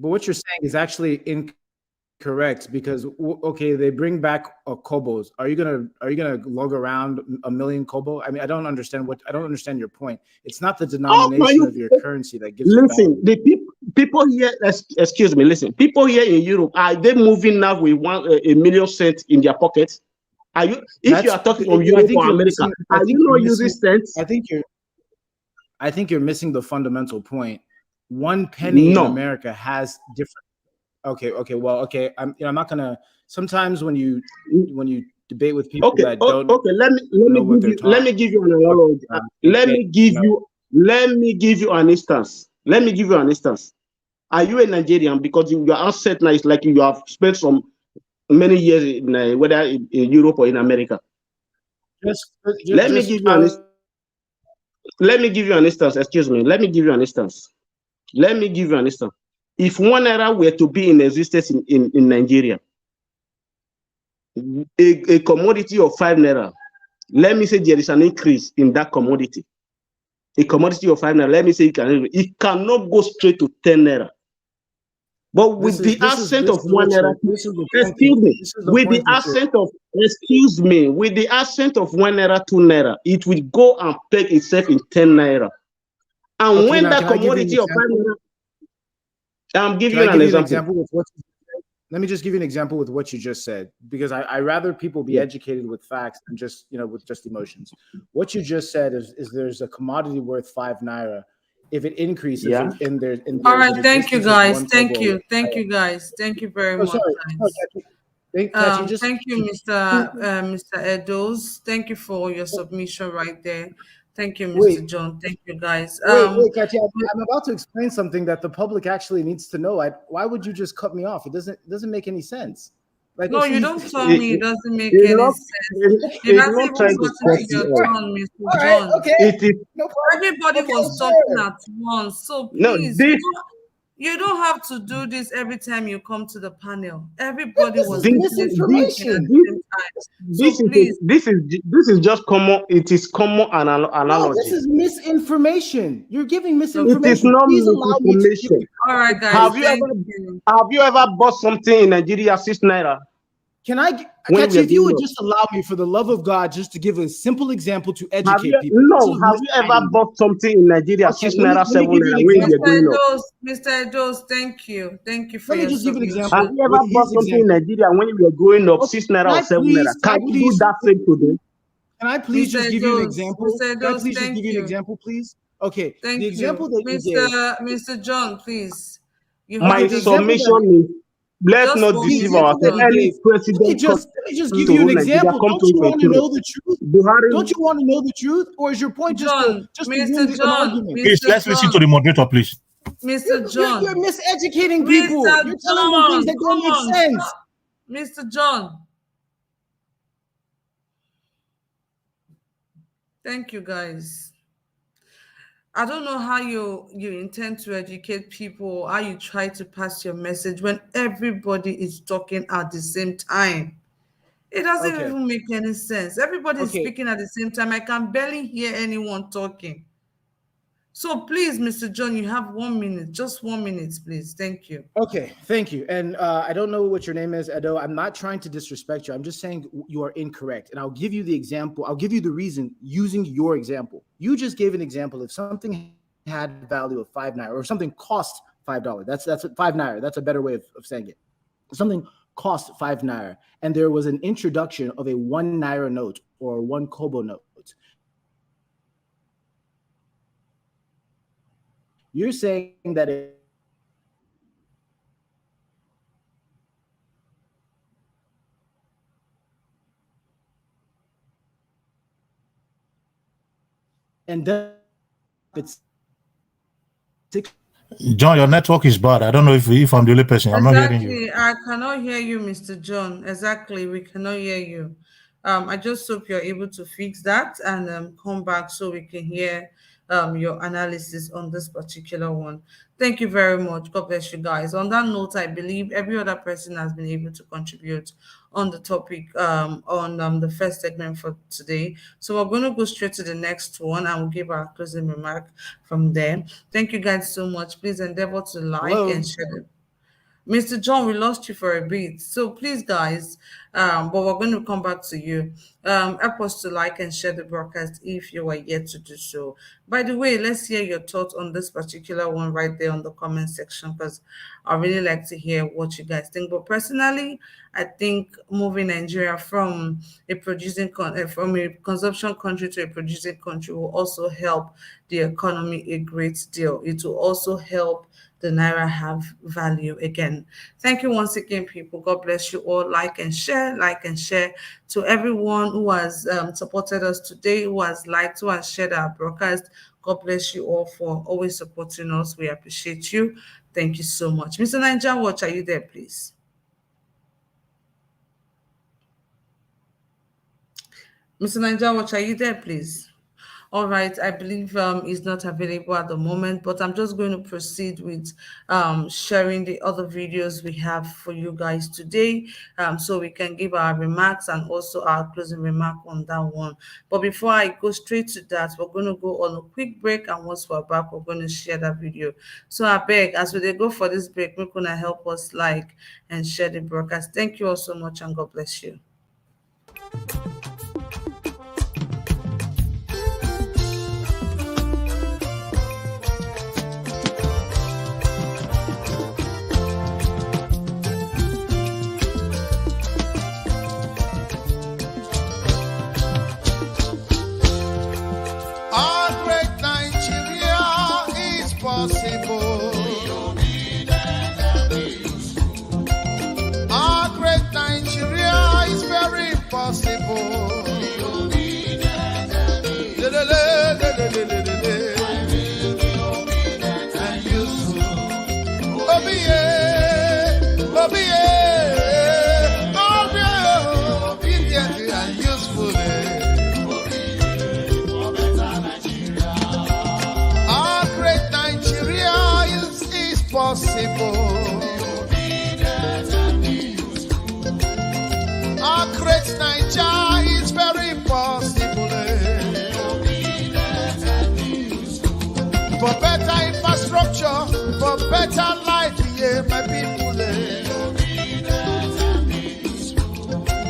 what you're saying is actually incorrect, because okay, they bring back kobos. Are you gonna lug around 1 million kobo? I mean, I don't understand your point. It's not the denomination of your currency that gives. Listen, the people here, excuse me. Listen, people here in Europe, are they moving now with 1 million cents in their pockets? Are you? If you are talking of Europe or America, are you not using cents? I think you're missing the fundamental point. 1 penny in America has different. Okay. Well, okay. I'm not gonna. Sometimes when you debate with people that don't. Okay. Let me give you an analogy. Let me give you an instance. Are you a Nigerian? Because your ancestry is like you have spent some many years in whether in Europe or in America. Let me give you an instance. Excuse me. Let me give you an instance. If 1 naira were to be in existence in Nigeria, a commodity of 5 naira, let me say there is an increase in that commodity. A commodity of 5 naira, let me say it cannot go straight to 10 naira. But with the accent of 1 naira, with the accent of 1 naira, 2 naira, it will go and peg itself in 10 naira. And okay, when that commodity of 5 naira, I'm giving you an example. Let me just give you an example with what you just said, because I rather people be educated with facts than just with just emotions. What you just said is there's a commodity worth 5 naira. If it increases, all right, thank you guys. Thank you guys. Thank you very much. Thank you, Mr. Edos. Thank you for your submission right there. Thank you, Mr. John. Thank you, guys. Wait, Katia, I'm about to explain something that the public actually needs to know. Why would you just cut me off? It doesn't make any sense. Like, no, you don't tell me it doesn't make any sense. You're not even gotten to your turn, Mr. John. Okay. Everybody was talking at once, so please. You don't have to do this every time you come to the panel. Everybody This was is misinformation. This is just common. It is common analogy. No, this is misinformation. You're giving misinformation. It is not Please allow me to give misinformation. All right, guys. Have you ever bought something in Nigeria 6 naira? Can I, Kachi, if you would just allow me, for the love of God, just to give a simple example to educate people. Have you ever bought something in Nigeria 6 naira, 7 naira when you're going up? Mr. Edos, thank you. Thank you for Let me your just give an example. Have you ever bought something in Nigeria when you were going up 6 naira or 7 naira? Can you do that same today? Can I please just give you an example? Mr. Can I please just give you an example, please? Okay. Thank the example you. that you gave. Mr. John, please. My submission is, let's not deceive ourselves. Any president, let me just give you an example. Don't you want to know the truth? Don't you want to know the truth? Or is your point just to win an argument? Please, let's listen to the moderator, please. Mr. John. You're miseducating people. You're telling them things that don't make sense. Mr. John. Thank you, guys. I don't know how you intend to educate people, how you try to pass your message when everybody is talking at the same time. It doesn't even make any sense. Everybody is speaking at the same time. I can barely hear anyone talking. So please, Mr. John, you have 1 minute, just 1 minute, please. Thank you. Okay, thank you. And I don't know what your name is, Edo. I'm not trying to disrespect you. I'm just saying you are incorrect. And I'll give you the example. I'll give you the reason using your example. You just gave an example. If something had value of 5 naira or something cost $5, that's 5 naira. That's a better way of saying it. Something cost 5 naira. And there was an introduction of a 1 naira note or 1 kobo note. You're saying that it's John, your network is bad. I don't know if I'm the only person. I'm not hearing you. I cannot hear you, Mr. John. Exactly, we cannot hear you. I just hope you're able to fix that and come back so we can hear your analysis on this particular one. Thank you very much. God bless you guys. On that note, I believe every other person has been able to contribute on the topic on the first segment for today. So we're going to go straight to the next one and we'll give our closing remark from there. Thank you guys so much. Please endeavor to like and share it. Mr. John, we lost you for a bit. So please, guys, but we're going to come back to you. Help us to like and share the broadcast if you are yet to do so. By the way, let's hear your thoughts on this particular one right there on the comment section, because I really like to hear what you guys think. But personally, I think moving Nigeria from a consumption country to a producing country will also help the economy a great deal. It will also help the Naira have value again. Thank you once again, people. God bless you all. Like and share to everyone who has supported us today, who has liked, who has shared our broadcast. God bless you all for always supporting us. We appreciate you. Thank you so much. Mr. Niger Watch, are you there, please? Mr. Niger Watch, are you there, please? All right, I believe is not available at the moment, but I'm just going to proceed with sharing the other videos we have for you guys today, so we can give our remarks and also our closing remark on that one. But before I go straight to that, we're going to go on a quick break, and once we're back, we're going to share that video. So I beg, as we go for this break, we're going to help us like and share the broadcast. Thank you all so much, and God bless you. Our great Nigeria is very possible. possible. Our great Nigeria is very possible. For better infrastructure, for better life, yeah, my people.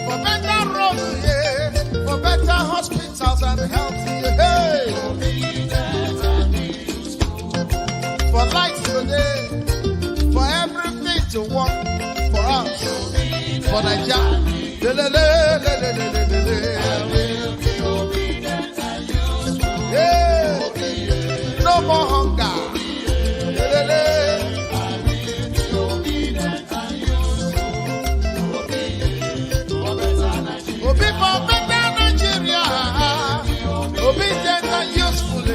For better roads, yeah, for better hospitals and health, yeah. For lights today, for everything to work for us, for Nigeria. Yeah. No more hunger. Obi for better Nigeria. Obedient and useful.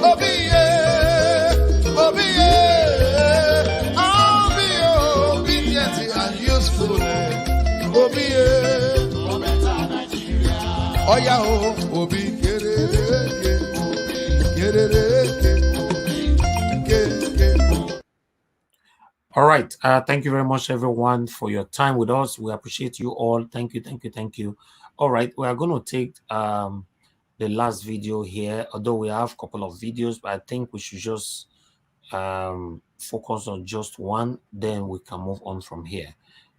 Obi, yeah. Obi, yeah. Obedient and useful. Obi, yeah. Oh, yeah, oh, Obi, get it. All right. Thank you very much, everyone, for your time with us. We appreciate you all. Thank you, thank you, thank you. All right. We are going to take the last video here, although we have a couple of videos, but I think we should just focus on just one. Then we can move on from here.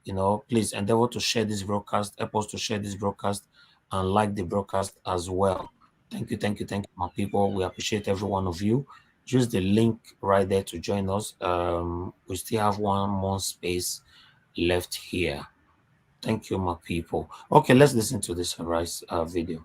You know, please endeavor to share this broadcast, help us to share this broadcast and like the broadcast as well. Thank you, thank you, thank you, my people. We appreciate every one of you. Use the link right there to join us. We still have one more space left here. Thank you, my people. Okay, let's listen to this video.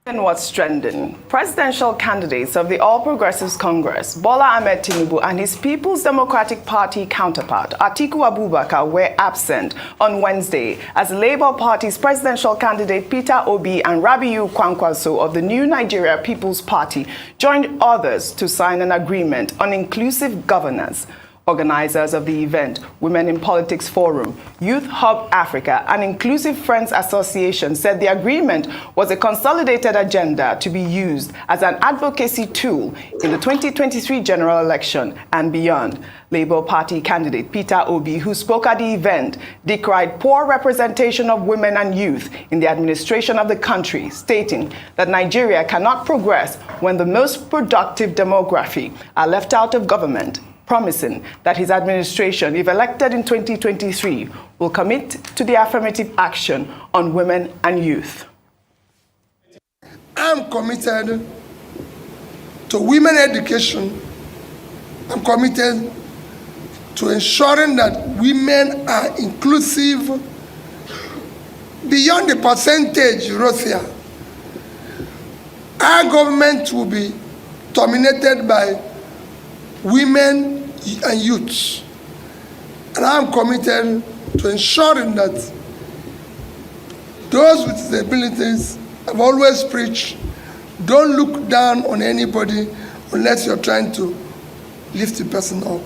And what's trending? Presidential candidates of the All Progressives Congress, Bola Ahmed Tinubu and his People's Democratic Party counterpart, Atiku Abubakar, were absent on Wednesday as the Labour Party's presidential candidate Peter Obi and Rabiu Kwankwaso of the New Nigeria People's Party joined others to sign an agreement on inclusive governance. Organizers of the event, Women in Politics Forum, Youth Hub Africa, and Inclusive Friends Association said the agreement was a consolidated agenda to be used as an advocacy tool in the 2023 general election and beyond. Labour Party candidate Peter Obi, who spoke at the event, decried poor representation of women and youth in the administration of the country, stating that Nigeria cannot progress when the most productive demography are left out of government, promising that his administration, if elected in 2023, will commit to the affirmative action on women and youth. I'm committed to women education. I'm committed to ensuring that women are inclusive beyond the percentage, Russia. Our government will be dominated by women and youths. And I'm committed to ensuring that those with disabilities, I've always preached, don't look down on anybody unless you're trying to lift the person up.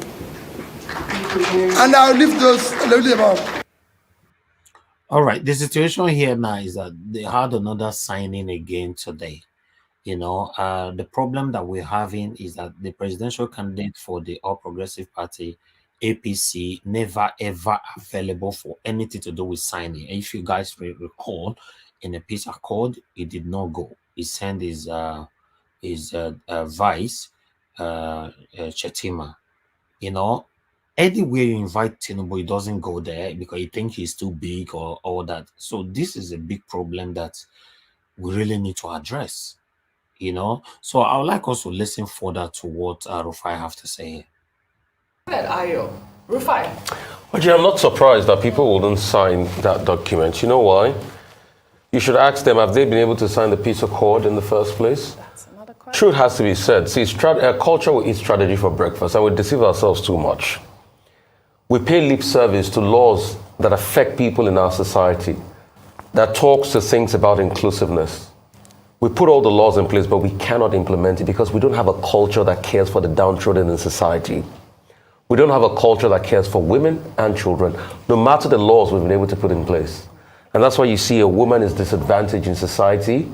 And I'll lift them up. All right, the situation here now is that they had another signing again today. You know, the problem that we're having is that the presidential candidate for the All Progressive Party, APC, never ever available for anything to do with signing. And if you guys recall, in the peace accord, he did not go. He sent his vice, Chetima. You know, anywhere you invite Tinubu, he doesn't go there because he thinks he's too big or all that. So this is a big problem that we really need to address. You know, so I would like us to listen further to what Rufai have to say. Ayo, Rufai. Oji, I'm not surprised that people wouldn't sign that document. You know why? You should ask them, have they been able to sign the peace accord in the first place? That's another question. Truth has to be said. See, culture will eat strategy for breakfast, and we deceive ourselves too much. We pay lip service to laws that affect people in our society, that talks to things about inclusiveness. We put all the laws in place, but we cannot implement it because we don't have a culture that cares for the downtrodden in society. We don't have a culture that cares for women and children, no matter the laws we've been able to put in place. And that's why you see a woman is disadvantaged in society.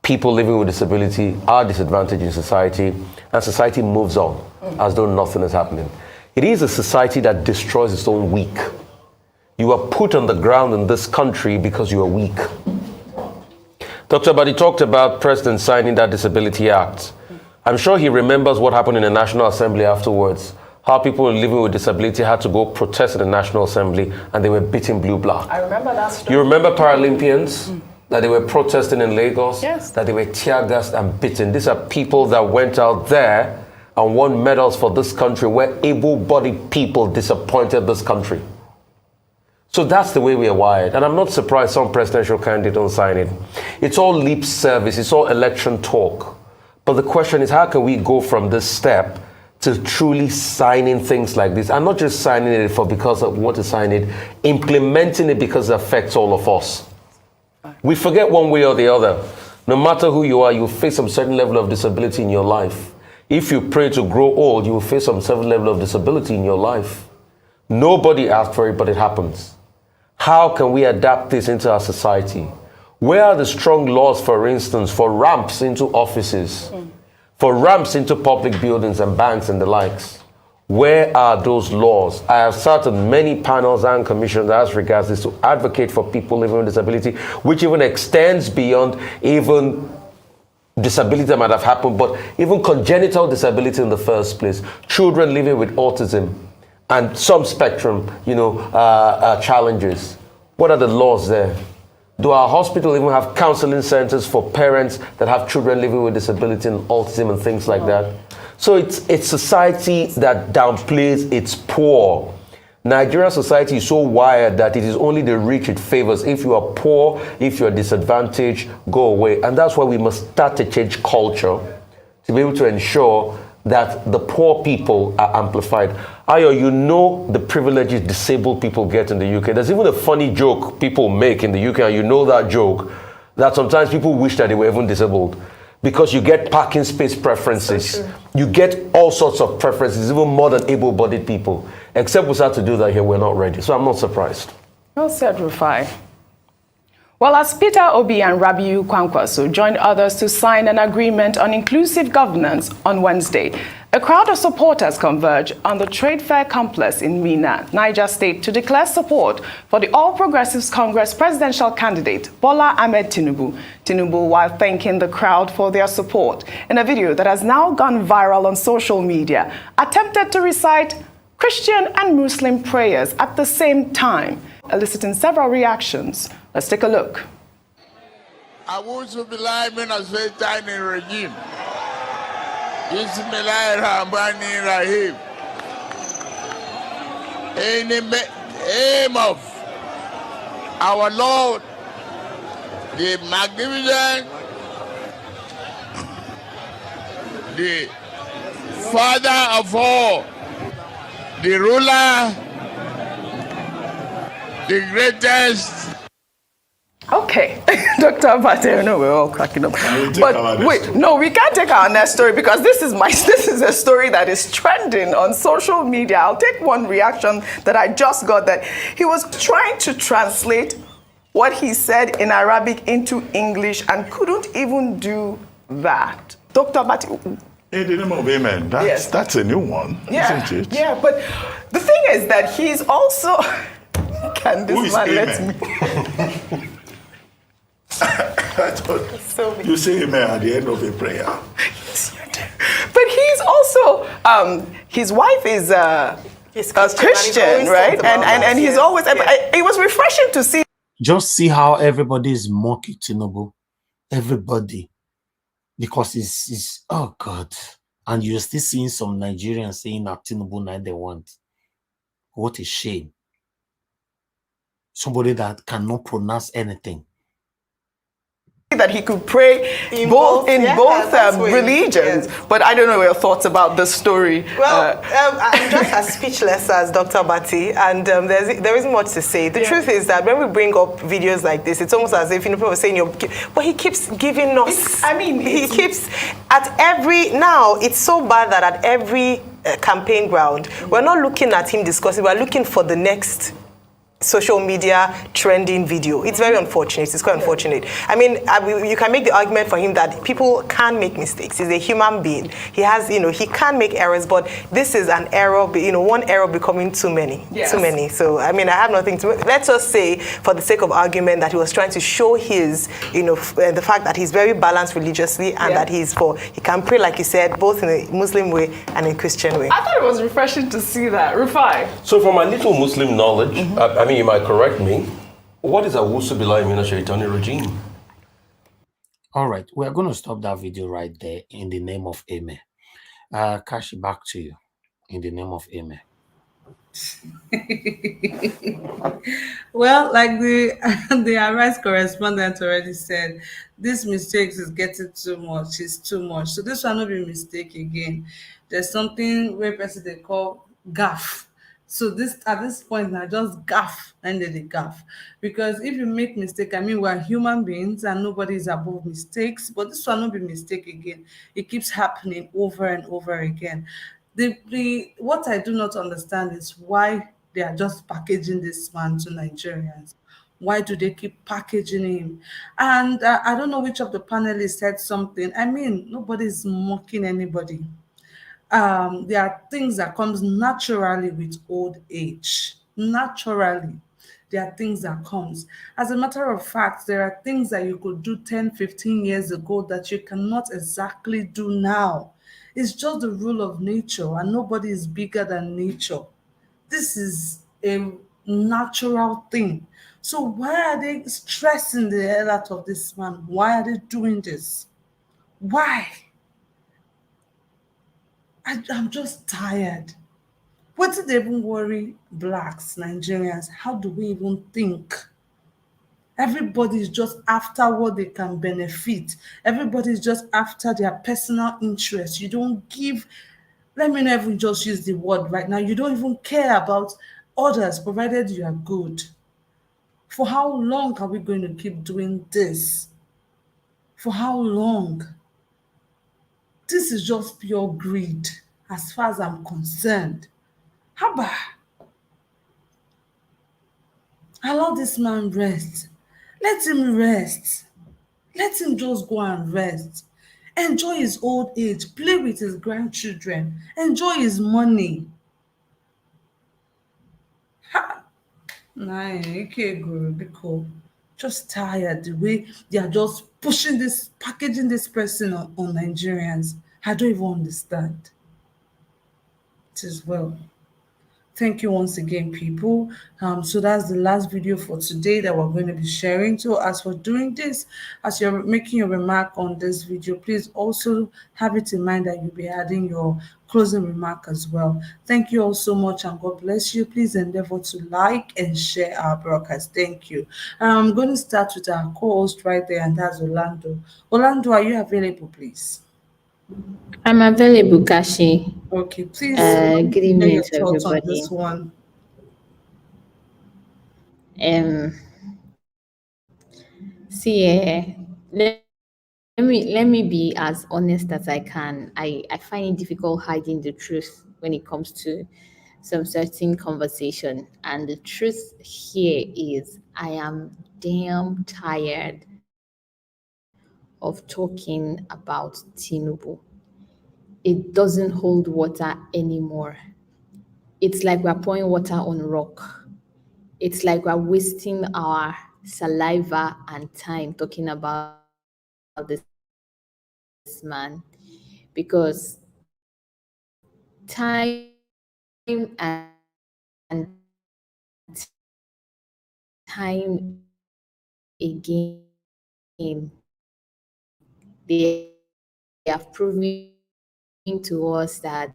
people living with disability are disadvantaged in society, and society moves on as though nothing is happening. It is a society that destroys its own weak. You are put on the ground in this country because you are weak. Dr. Abadi talked about President signing that Disability Act. I'm sure he remembers what happened in the National Assembly afterwards. How people living with disability had to go protest at the National Assembly and they were beaten blue-black. I remember that story. You remember Paralympians? That they were protesting in Lagos? Yes. That they were tear-gassed and beaten. These are people that went out there and won medals for this country, where able-bodied people disappointed this country. So that's the way we are wired. And I'm not surprised some presidential candidate don't sign it. It's all lip service. It's all election talk. But the question is, how can we go from this step to truly signing things like this? And not just signing it because we want to sign it, implementing it because it affects all of us. We forget one way or the other. No matter who you are, you face some certain level of disability in your life. If you pray to grow old, you will face some certain level of disability in your life. Nobody asked for it, but it happens. How can we adapt this into our society? Where are the strong laws, for instance, for ramps into offices, for ramps into public buildings and banks and the likes? Where are those laws? I have sat on many panels and commissions as regards this to advocate for people living with disability, which even extends beyond even disability that might have happened, but even congenital disability in the first place. Children living with autism and some spectrum, challenges. What are the laws there? Do our hospitals even have counseling centers for parents that have children living with disability and autism and things like that? So it's society that downplays its poor. Nigerian society is so wired that it is only the rich it favors. If you are poor, if you are disadvantaged, go away. And that's why we must start to change culture to be able to ensure that the poor people are amplified. Ayo, you know the privileges disabled people get in the UK. There's even a funny joke people make in the UK, and you know that joke, that sometimes people wish that they were even disabled. Because you get parking space preferences. So you get all sorts of preferences, even more than able-bodied people. Except we start to do that here, we're not ready. So I'm not surprised. Well said, Rufai. Well, as Peter Obi and Rabiu Kwankwaso joined others to sign an agreement on inclusive governance on Wednesday, a crowd of supporters converged on the Trade Fair complex in Minna, Niger State, to declare support for the All Progressives Congress presidential candidate, Bola Ahmed Tinubu. Tinubu, while thanking the crowd for their support, in a video that has now gone viral on social media, attempted to recite Christian and Muslim prayers at the same time, eliciting several reactions. Let's take a look. Regime. Bismillahirrahmanirrahim. In the name of our Lord, the magnificent, the Father of all, the ruler, the greatest. Okay, Dr. Abate, no, we're all cracking up. But wait, no, we can't take our next story because this is a story that is trending on social media. I'll take one reaction that I just got, that he was trying to translate what he said in Arabic into English and couldn't even do that. Dr. Abate. In the name of Amen. That's a new one, isn't it? Yeah, but the thing is that he's also... Can this man let me? You say amen at the end of a prayer. But he's also, his wife is a Christian, right? And he's always, it was refreshing to see. Just see how everybody is mocking Tinubu. Everybody. Because it's oh God. And you're still seeing some Nigerians saying that Tinubu now they want. What a shame. Somebody that cannot pronounce anything. That he could pray in both religions, but I don't know your thoughts about this story. Well, I'm just as speechless as Dr. Bati, and there isn't much to say. The truth is that when we bring up videos like this, it's almost as if people are saying, but he keeps giving us. He keeps at every, now it's so bad that at every campaign ground, we're not looking at him discussing, we're looking for the next social media trending video. It's very unfortunate. It's quite unfortunate. I mean, you can make the argument for him that people can make mistakes. He's a human being. He has, he can make errors, but this is an error, one error becoming too many. Yes. Too many. So, I mean, I have nothing to... Let's just say, for the sake of argument, that he was trying to show his, the fact that he's very balanced religiously and that he can pray, like you said, both in a Muslim way and a Christian way. I thought it was refreshing to see that. Rufai. So from my little Muslim knowledge, I mean, you might correct me, what is a Wusubillah Mina Shaitani regime? All right, we're going to stop that video right there in the name of Amen. Kashi, back to you in the name of Amen. Well, like the Arise correspondent already said, this mistakes is getting too much. It's too much. So this will not be a mistake again. There's something where person they call gaff. So this at this point now just gaff ended the gaff. Because if you make mistake, I mean we're human beings and nobody is above mistakes, but this will not be mistake again. It keeps happening over and over again. The what I do not understand is why they are just packaging this man to Nigerians. Why do they keep packaging him? And I don't know which of the panelists said something. I mean, nobody's mocking anybody. There are things that comes naturally with old age. Naturally, there are things that comes. As a matter of fact, there are things that you could do 10, 15 years ago that you cannot exactly do now. It's just the rule of nature, and nobody is bigger than nature. This is a natural thing. So why are they stressing the hell out of this man? Why are they doing this? Why? I'm just tired. What did they even worry blacks, Nigerians? How do we even think? Everybody is just after what they can benefit. Everybody is just after their personal interests. You don't give, let me not even just use the word right now. You don't even care about others, provided you are good. For how long are we going to keep doing this? For how long? This is just pure greed, as far as I'm concerned. Haba, allow this man rest. Let him rest. Let him just go and rest. Enjoy his old age. Play with his grandchildren. Enjoy his money. Ha! Nah, you can't go because just tired the way they are just pushing this, packaging this person on Nigerians. I don't even understand. It is well. Thank you once again, people. So that's the last video for today that we're going to be sharing. So as for doing this, as you're making your remark on this video, please also have it in mind that you'll be adding your closing remark as well. Thank you all so much and God bless you. Please endeavor to like and share our broadcast. Thank you. I'm going to start with our co-host right there, and that's Orlando. Orlando, are you available, please? I'm available, Kashi. Okay, please. Good evening your to thoughts on everybody. this one. Let me be as honest as I can. I find it difficult hiding the truth when it comes to some certain conversation. And the truth here is I am damn tired of talking about Tinubu. It doesn't hold water anymore. It's like we're pouring water on rock. It's like we're wasting our saliva and time talking about this man, because time and time again they have proven to us that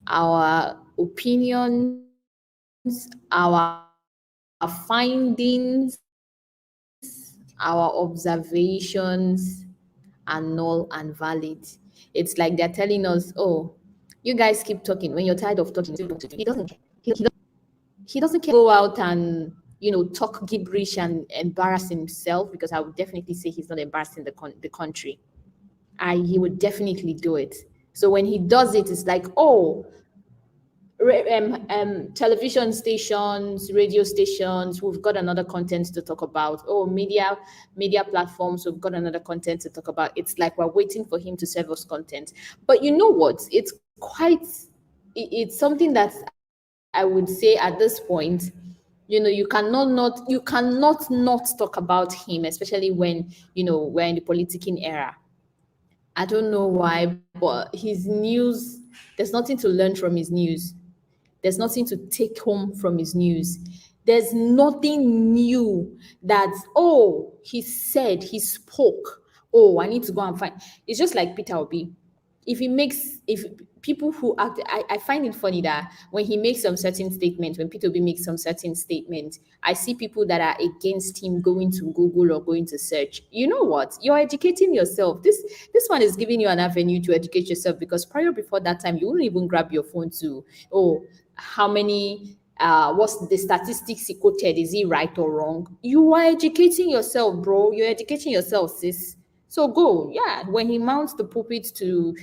our opinions, our findings, our observations are null and valid. It's like they're telling us, oh, you guys keep talking. When you're tired of talking, he doesn't care. He doesn't care. Go out and talk gibberish and embarrass himself, because I would definitely say he's not embarrassing the country. He would definitely do it. So when he does it, it's like, oh, television stations, radio stations, we've got another content to talk about. Oh, media platforms, we've got another content to talk about. It's like we're waiting for him to serve us content. But you know what? It's something that I would say at this point, you cannot not talk about him, especially when we're in the politicking era. I don't know why, but his news, there's nothing to learn from his news. There's nothing to take home from his news. There's nothing new that, oh, he said, he spoke. Oh, I need to go and find. It's just like Peter Obi. If people who act, I find it funny that when he makes some certain statements, when Peter Obi makes some certain statements, I see people that are against him going to Google or going to search. You know what? You're educating yourself. This one is giving you an avenue to educate yourself, because before that time, you wouldn't even grab your phone to, oh, how many, what's the statistics he quoted? Is he right or wrong? You are educating yourself, bro. You're educating yourself, sis. So go, yeah. When he mounts the pulpit to,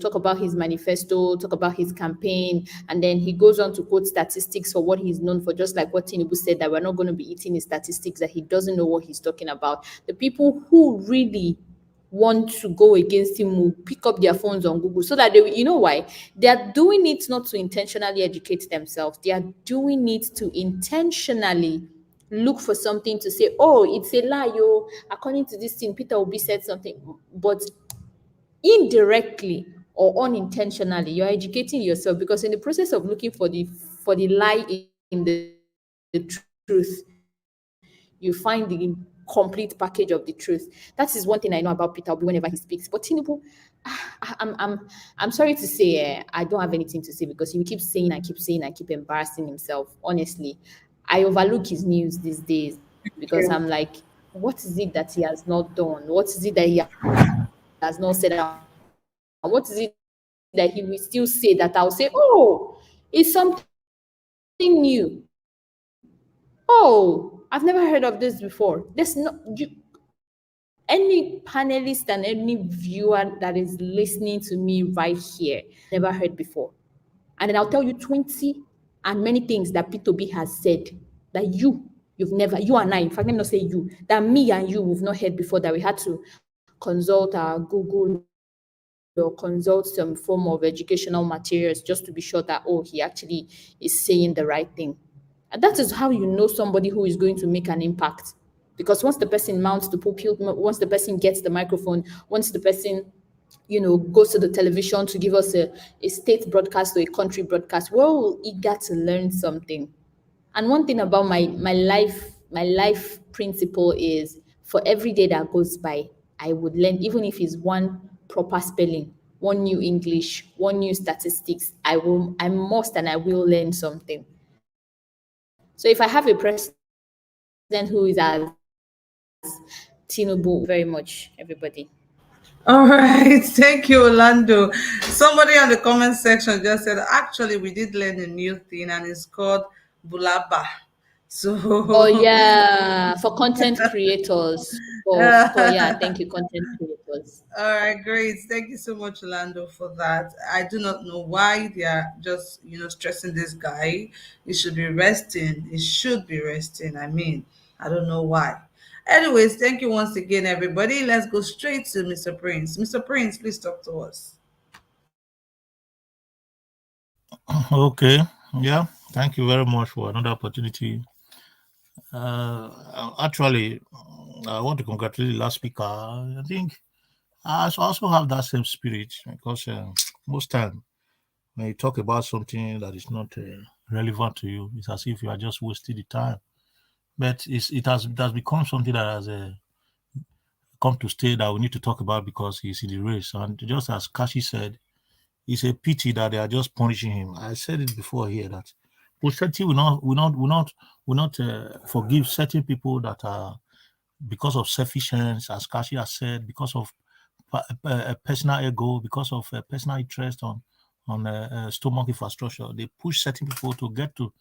talk about his manifesto, talk about his campaign, and then he goes on to quote statistics for what he's known for, just like what Tinubu said, that we're not going to be eating his statistics, that he doesn't know what he's talking about. The people who really want to go against him will pick up their phones on Google, so that you know why? They are doing it not to intentionally educate themselves. They are doing it to intentionally look for something to say, oh, it's a lie, yo. According to this thing, Peter Obi said something, but indirectly or unintentionally, you're educating yourself, because in the process of looking for the lie in the truth, you find the complete package of the truth. That is one thing I know about Peter Obi whenever he speaks. But Tinubu, I'm sorry to say, I don't have anything to say, because he will keep saying and keep embarrassing himself. Honestly, I overlook his news these days, because I'm like, what is it that he has not done? What is it that he has not said? What is it that he will still say that I'll say, oh, it's something new. Oh, I've never heard of this before. There's no any panelist and any viewer that is listening to me right here never heard before. And then I'll tell you 20 and many things that P2B has said that you and I, in fact, let me not say you, that me and you, we've not heard before, that we had to consult our Google or consult some form of educational materials just to be sure that, oh, he actually is saying the right thing. And that is how you know somebody who is going to make an impact. Because once the person mounts the pulpit, once the person gets the microphone, once the person, goes to the television to give us a state broadcast or a country broadcast, we're all eager to learn something. And one thing about my life principle is, for every day that goes by, I would learn, even if it's one proper spelling, one new English, one new statistics, I must and I will learn something. So if I have a president who is as Tinubu, very much, everybody. All right, thank you, Orlando. Somebody on the comment section just said, actually, we did learn a new thing, and it's called Bulaba. So, oh yeah, for content creators. Yeah, thank you, content creators. All right, great. Thank you so much, Orlando, for that. I do not know why they are just, stressing this guy. He should be resting. He should be resting. I mean, I don't know why. Anyways, thank you once again, everybody. Let's go straight to Mr. Prince. Mr. Prince, please talk to us. Okay. Yeah. Thank you very much for another opportunity. Actually, I want to congratulate the last speaker. I think I also have that same spirit, because most time when you talk about something that is not relevant to you, it's as if you are just wasting the time. But it has become something that has come to stay, that we need to talk about, because he's in the race. And just as Kashi said, it's a pity that they are just punishing him. I said it before here that posterity will not forgive certain people that are, because of selfish ends, as Kashi has said, because of personal ego, because of personal interest on stomach infrastructure. They push certain people to get to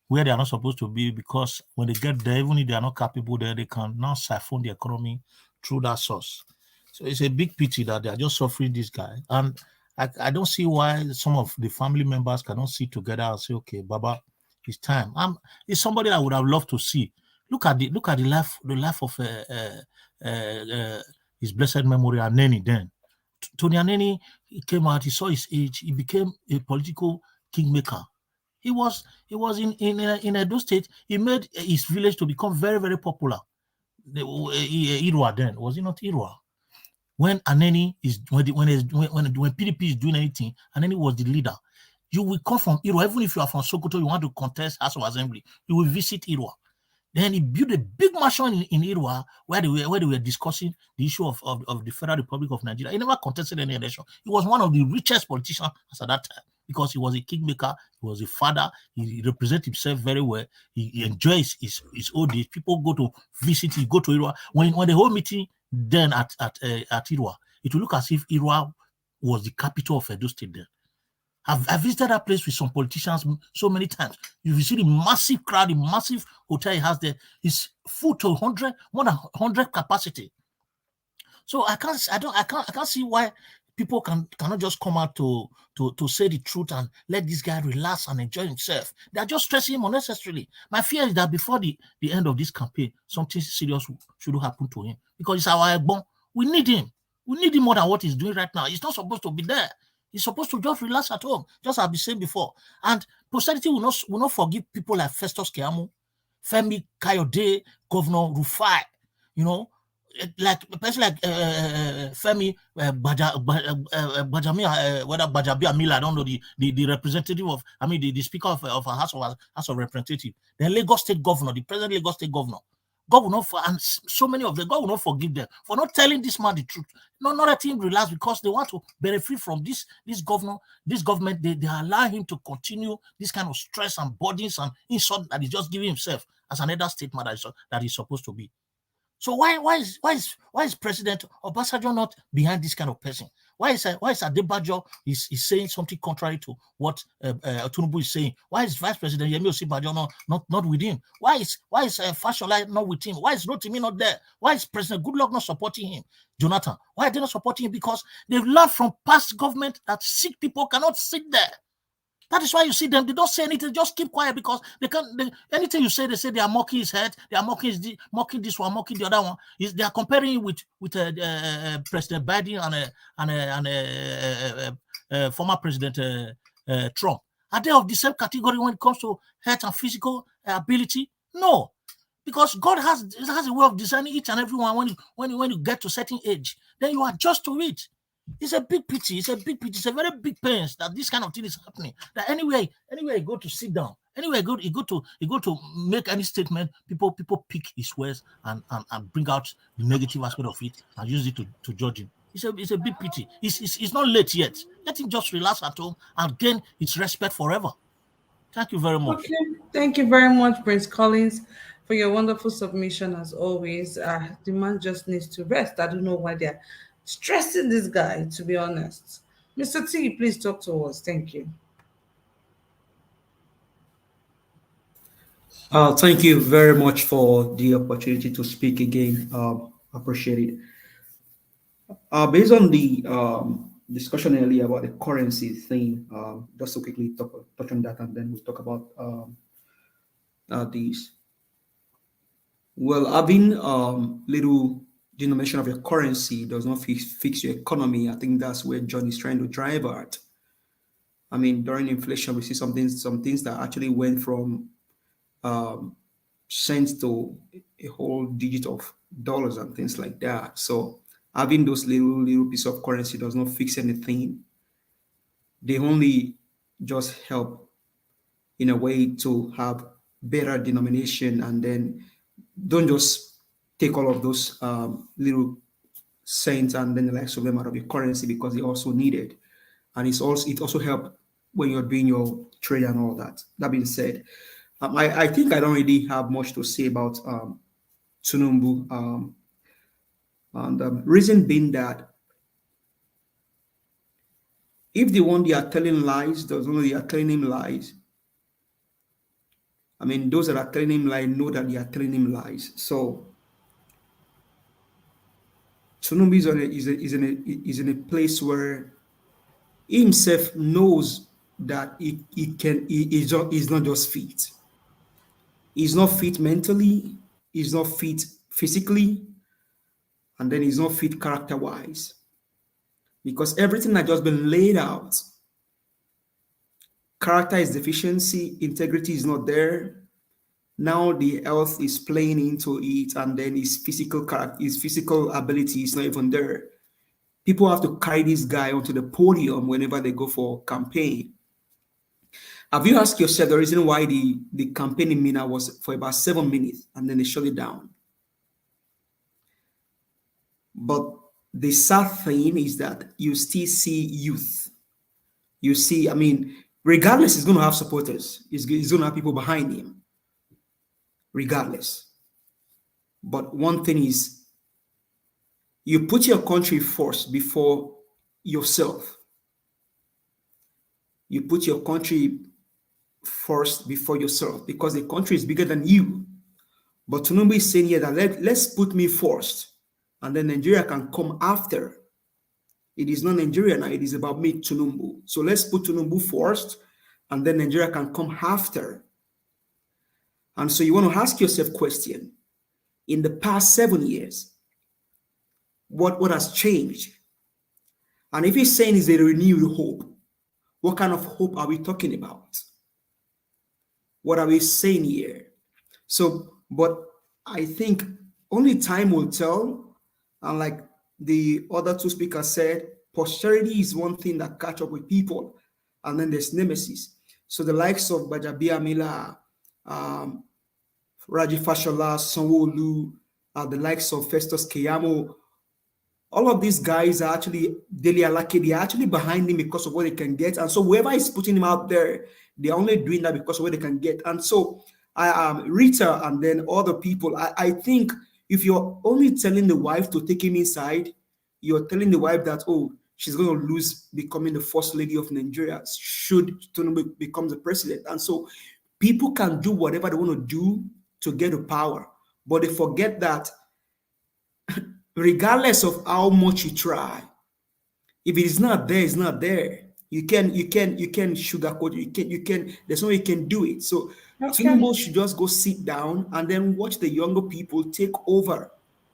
where they are not supposed to be, because when they get there, even if they are not capable there, they can now siphon the economy through that source. So it's a big pity that they are just suffering this guy. And I don't see why some of the family members cannot sit together and say, okay, Baba, it's time. It's somebody I would have loved to see. Look at the life of his blessed memory, Aneni. Then Tony Aneni, he came out, he saw his age, he became a political kingmaker. He was in Edo State. He made his village to become very, very popular. Irwa then, was it not Irwa? When Aneni is when PDP is doing anything, Aneni was the leader. You will come from Irwa, even if you are from Sokoto, you want to contest House of Assembly, you will visit Irwa. Then he built a big mansion in Irwa where they were discussing the issue of the Federal Republic of Nigeria. He never contested any election. He was one of the richest politicians at that time because he was a kingmaker, he was a father, he represented himself very well, he enjoys his old age. People go to visit, he go to Irwa. When the whole meeting then at Irwa, it will look as if Irwa was the capital of Edo State then. I visited that place with some politicians so many times. You see the massive crowd, the massive hotel he has there. It's full to more than 100 capacity. So I can't see why people cannot just come out to say the truth and let this guy relax and enjoy himself. They are just stressing him unnecessarily. My fear is that before the end of this campaign, something serious should happen to him because it's our Egbon. We need him. We need him more than what he's doing right now. He's not supposed to be there. He's supposed to just relax at home, just as I've been saying before. And posterity will not forgive people like Festus Keyamo, Femi Kayode, Governor Rufai, like a person like Femi Bajamia, whether Bajabia Mila, I don't know, the representative of, the speaker of a House of Representatives, the Lagos State Governor, the present Lagos State Governor. God will not, and so many of them, God will not forgive them for not telling this man the truth. Not let him relax because they want to benefit from this government. They allow him to continue this kind of stress and burdens and insult that he's just giving himself as another statement that he's supposed to be. So why is President Obasanjo not behind this kind of person? Why is Adebayo is saying something contrary to what Tinubu is saying? Why is Vice President Yemi Osinbajo not with him? Why is Fashola not with him? Why is Rotimi not there? Why is President Goodluck not supporting him? Jonathan, why are they not supporting him? Because they've learned from past government that sick people cannot sit there. That is why you see them, they don't say anything, just keep quiet because anything you say, they say they are mocking his head, they are mocking this one, mocking the other one. They are comparing it with President Biden and former President Trump. Are they of the same category when it comes to health and physical ability? No. Because God has a way of designing each and every one when you get to a certain age, then you adjust to it. It's a big pity. It's a very big pain that this kind of thing is happening. That anywhere you go to sit down, anywhere you go to make any statement, people pick his words and bring out the negative aspect of it and use it to judge him. It's a big pity. It's not late yet. Let him just relax at home and gain his respect forever. Thank you very much. Okay, thank you very much, Prince Collins, for your wonderful submission as always. The man just needs to rest. I don't know why they're stressing this guy, to be honest. Mr. T, please talk to us. Thank you. Thank you very much for the opportunity to speak again. Appreciate it. Based on the discussion earlier about the currency thing, just to quickly touch on that, and then we'll talk about these. Well, having little denomination of your currency does not fix your economy. I think that's where John is trying to drive at. During inflation, we see some things that actually went from cents to a whole digit of dollars and things like that. So having those little piece of currency does not fix anything. They only just help in a way to have better denomination, and then don't just take all of those little cents and then like some them out of your currency, because they also needed, and it also help when you're doing your trade and all that. That being said, I think I don't really have much to say about Tinubu, and the reason being that if the one they are telling lies doesn't know they are telling him lies, those that are telling him lies know that they are telling him lies. So Tinubu is in a place where he himself knows that he's not just fit. He's not fit mentally, he's not fit physically, and then he's not fit character-wise. Because everything had just been laid out. Character is deficiency, integrity is not there. Now the health is playing into it, and then his physical ability is not even there. People have to carry this guy onto the podium whenever they go for campaign. Have you asked yourself the reason why the campaign in Mina was for about 7 minutes and then they shut it down? But the sad thing is that you still see youth. You see, I mean, regardless, he's going to have supporters. He's going to have people behind him, regardless. But one thing is, you put your country first before yourself. You put your country first before yourself because the country is bigger than you. But Tinubu is saying here that let's put me first and then Nigeria can come after. It is not Nigeria now, it is about me, Tinubu. So let's put Tinubu first and then Nigeria can come after. And so you want to ask yourself a question. In the past 7 years, what has changed? And if he's saying is a renewed hope, what kind of hope are we talking about? What are we saying here? So, but I think only time will tell. And like the other two speakers said, posterity is one thing that catch up with people. And then there's nemesis. So the likes of Bajabia Mila, Raji Fashola, Sanwo-Olu, the likes of Festus Keyamo, all of these guys are actually, Dele Alake, they're actually behind him because of what they can get. And so whoever is putting him out there, they're only doing that because of what they can get. And so Rita and then other people, I think if you're only telling the wife to take him inside, you're telling the wife that, oh, she's going to lose becoming the first lady of Nigeria should Tinubu become the president. And so people can do whatever they want to do to get the power, but they forget that regardless of how much you try, if it is not there, it's not there. You can sugarcoat it. You can. There's no way you can do it. So Tinubu should just go sit down and then watch the younger people take over.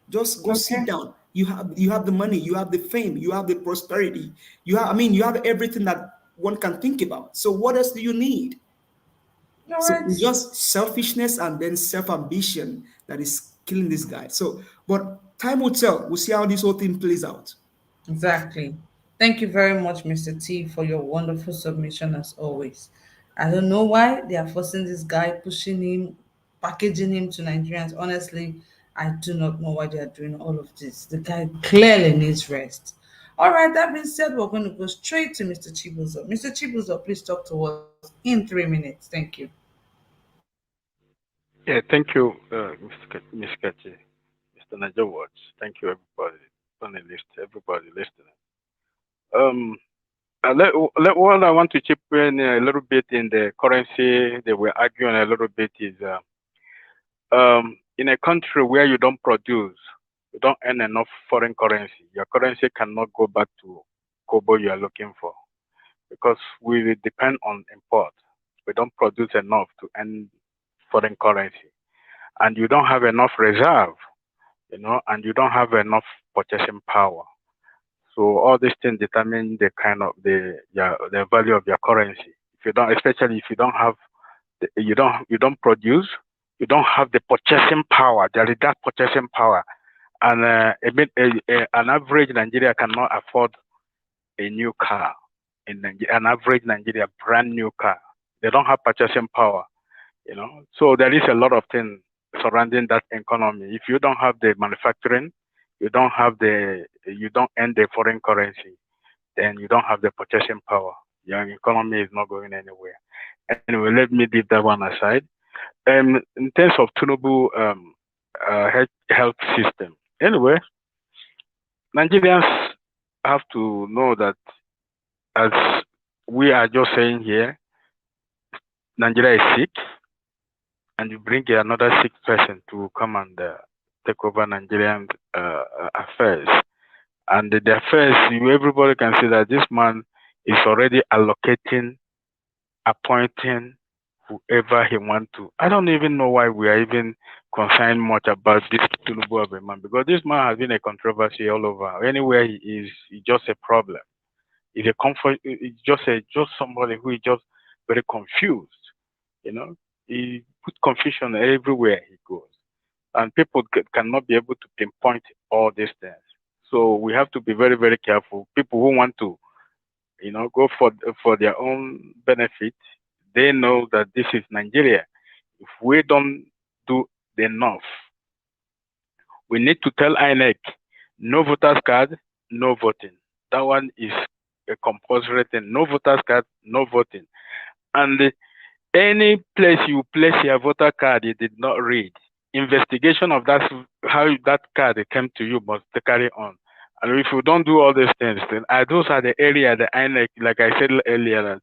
Just go sit down. You have the money, you have the fame, you have the prosperity. You have everything that one can think about. So what else do you need? So it's just selfishness and then self-ambition that is killing this guy. So, but time will tell. We'll see how this whole thing plays out. Exactly. Thank you very much, Mr. T, for your wonderful submission as always. I don't know why they are forcing this guy, pushing him, packaging him to Nigerians. Honestly, I do not know why they are doing all of this. The guy clearly needs rest. All right, that being said, we're going to go straight to Mr. Chibuzo. Mr. Chibuzo, please talk to us in 3 minutes. Thank you. Yeah, thank you, Ms. Kachi, Mr. Niger Watch. Thank you, everybody, panelists, everybody listening. What I want to chip in a little bit in the currency that we're arguing a little bit is in a country where you don't produce, you don't earn enough foreign currency, your currency cannot go back to kobo you are looking for because we depend on import. We don't produce enough to earn foreign currency, and you don't have enough reserve, and you don't have enough purchasing power. So all these things determine the kind of the value of your currency. If you don't, especially if you don't have, you don't produce, you don't have the purchasing power. There is that purchasing power, and an average Nigeria cannot afford a new car. In Nigeria, an average Nigeria brand new car, they don't have purchasing power. So there is a lot of things surrounding that economy. If you don't have the manufacturing, you don't earn the foreign currency, then you don't have the purchasing power. Your economy is not going anywhere. Anyway, let me leave that one aside. In terms of Tinubu health system, anyway, Nigerians have to know that, as we are just saying here, Nigeria is sick, and you bring another sick person to come and take over Nigerian affairs. And the affairs, everybody can see that this man is already allocating, appointing whoever he wants to. I don't even know why we are even concerned much about this Tinubu of a man, because this man has been a controversy all over. Anywhere he is, he's just a problem. He's a comfort. It's just somebody who is just very confused. You know, he puts confusion everywhere he goes, and people cannot be able to pinpoint all these things. So we have to be very, very careful. People who want to, you know, go for their own benefit, they know that this is Nigeria. If we don't do enough, we need to tell INEC, no voters card, no voting. That one is a compulsory thing. No voters card, no voting. And any place you place your voter card you did not read, investigation of that, how that card came to you must carry on. And if you don't do all these things, then those are the area, the INEC, like I said earlier,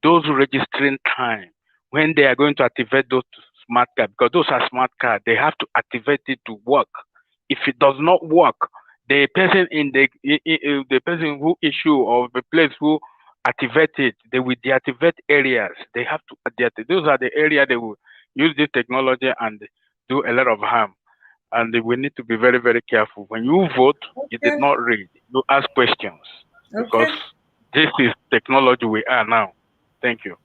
those registering time, when they are going to activate those smart cards, because those are smart cards, they have to activate it to work. If it does not work, the person in the person who issue or the place who activate it, they will deactivate areas. They have to deactivate. Those are the areas they will use this technology and do a lot of harm. And we need to be very, very careful. When you vote, you did not read. You ask questions, because this is technology we are now. Thank you.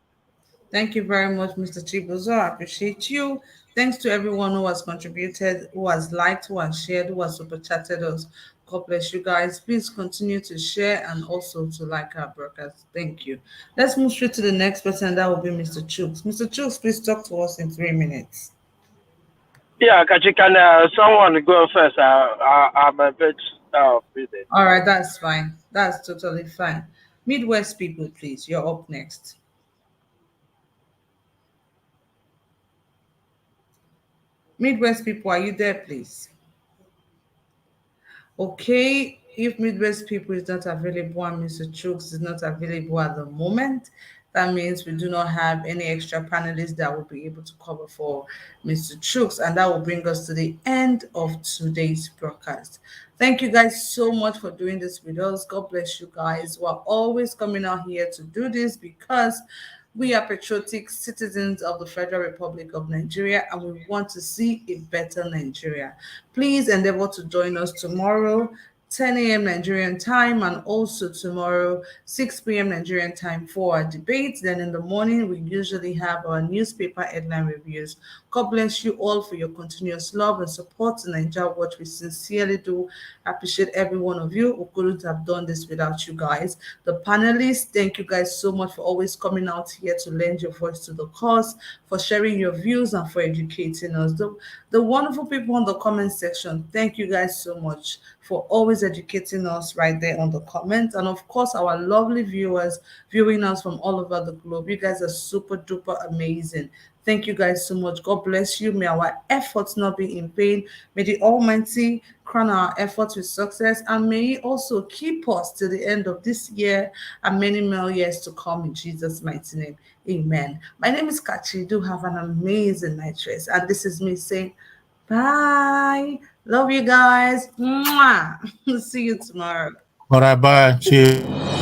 Thank you very much, Mr. Chibuzo. I appreciate you. Thanks to everyone who has contributed, who has liked, who has shared, who has super chatted us. God bless you guys. Please continue to share and also to like our broadcast. Thank you. Let's move straight to the next person. That will be Mr. Chooks. Mr. Chooks, please talk to us in 3 minutes. Yeah, can someone go first? I'm a bit busy. All right, that's fine. That's totally fine. Midwest people, please. You're up next. Midwest people, are you there, please? Okay, if Midwest people is not available and Mr. Chooks is not available at the moment, that means we do not have any extra panelists that will be able to cover for Mr. Chooks, and that will bring us to the end of today's broadcast. Thank you guys so much for doing this with us. God bless you guys. We're always coming out here to do this because we are patriotic citizens of the Federal Republic of Nigeria, and we want to see a better Nigeria. Please endeavor to join us tomorrow, 10 a.m. Nigerian time, and also tomorrow, 6 p.m. Nigerian time for our debate. Then in the morning, we usually have our newspaper headline reviews. God bless you all for your continuous love and support to Nigeria Watch. We sincerely do appreciate every one of you. We couldn't have done this without you guys. The panelists, thank you guys so much for always coming out here to lend your voice to the cause, for sharing your views and for educating us. The wonderful people in the comment section, thank you guys so much for always educating us right there on the comments. And of course, our lovely viewers viewing us from all over the globe. You guys are super duper amazing. Thank you guys so much. God bless you. May our efforts not be in vain. May the Almighty crown our efforts with success, and may He also keep us to the end of this year and many more years to come in Jesus' mighty name. Amen. My name is Kachi. Do have an amazing night rest. And this is me saying bye. Love you guys. Mwah. See you tomorrow. All right, bye. See you.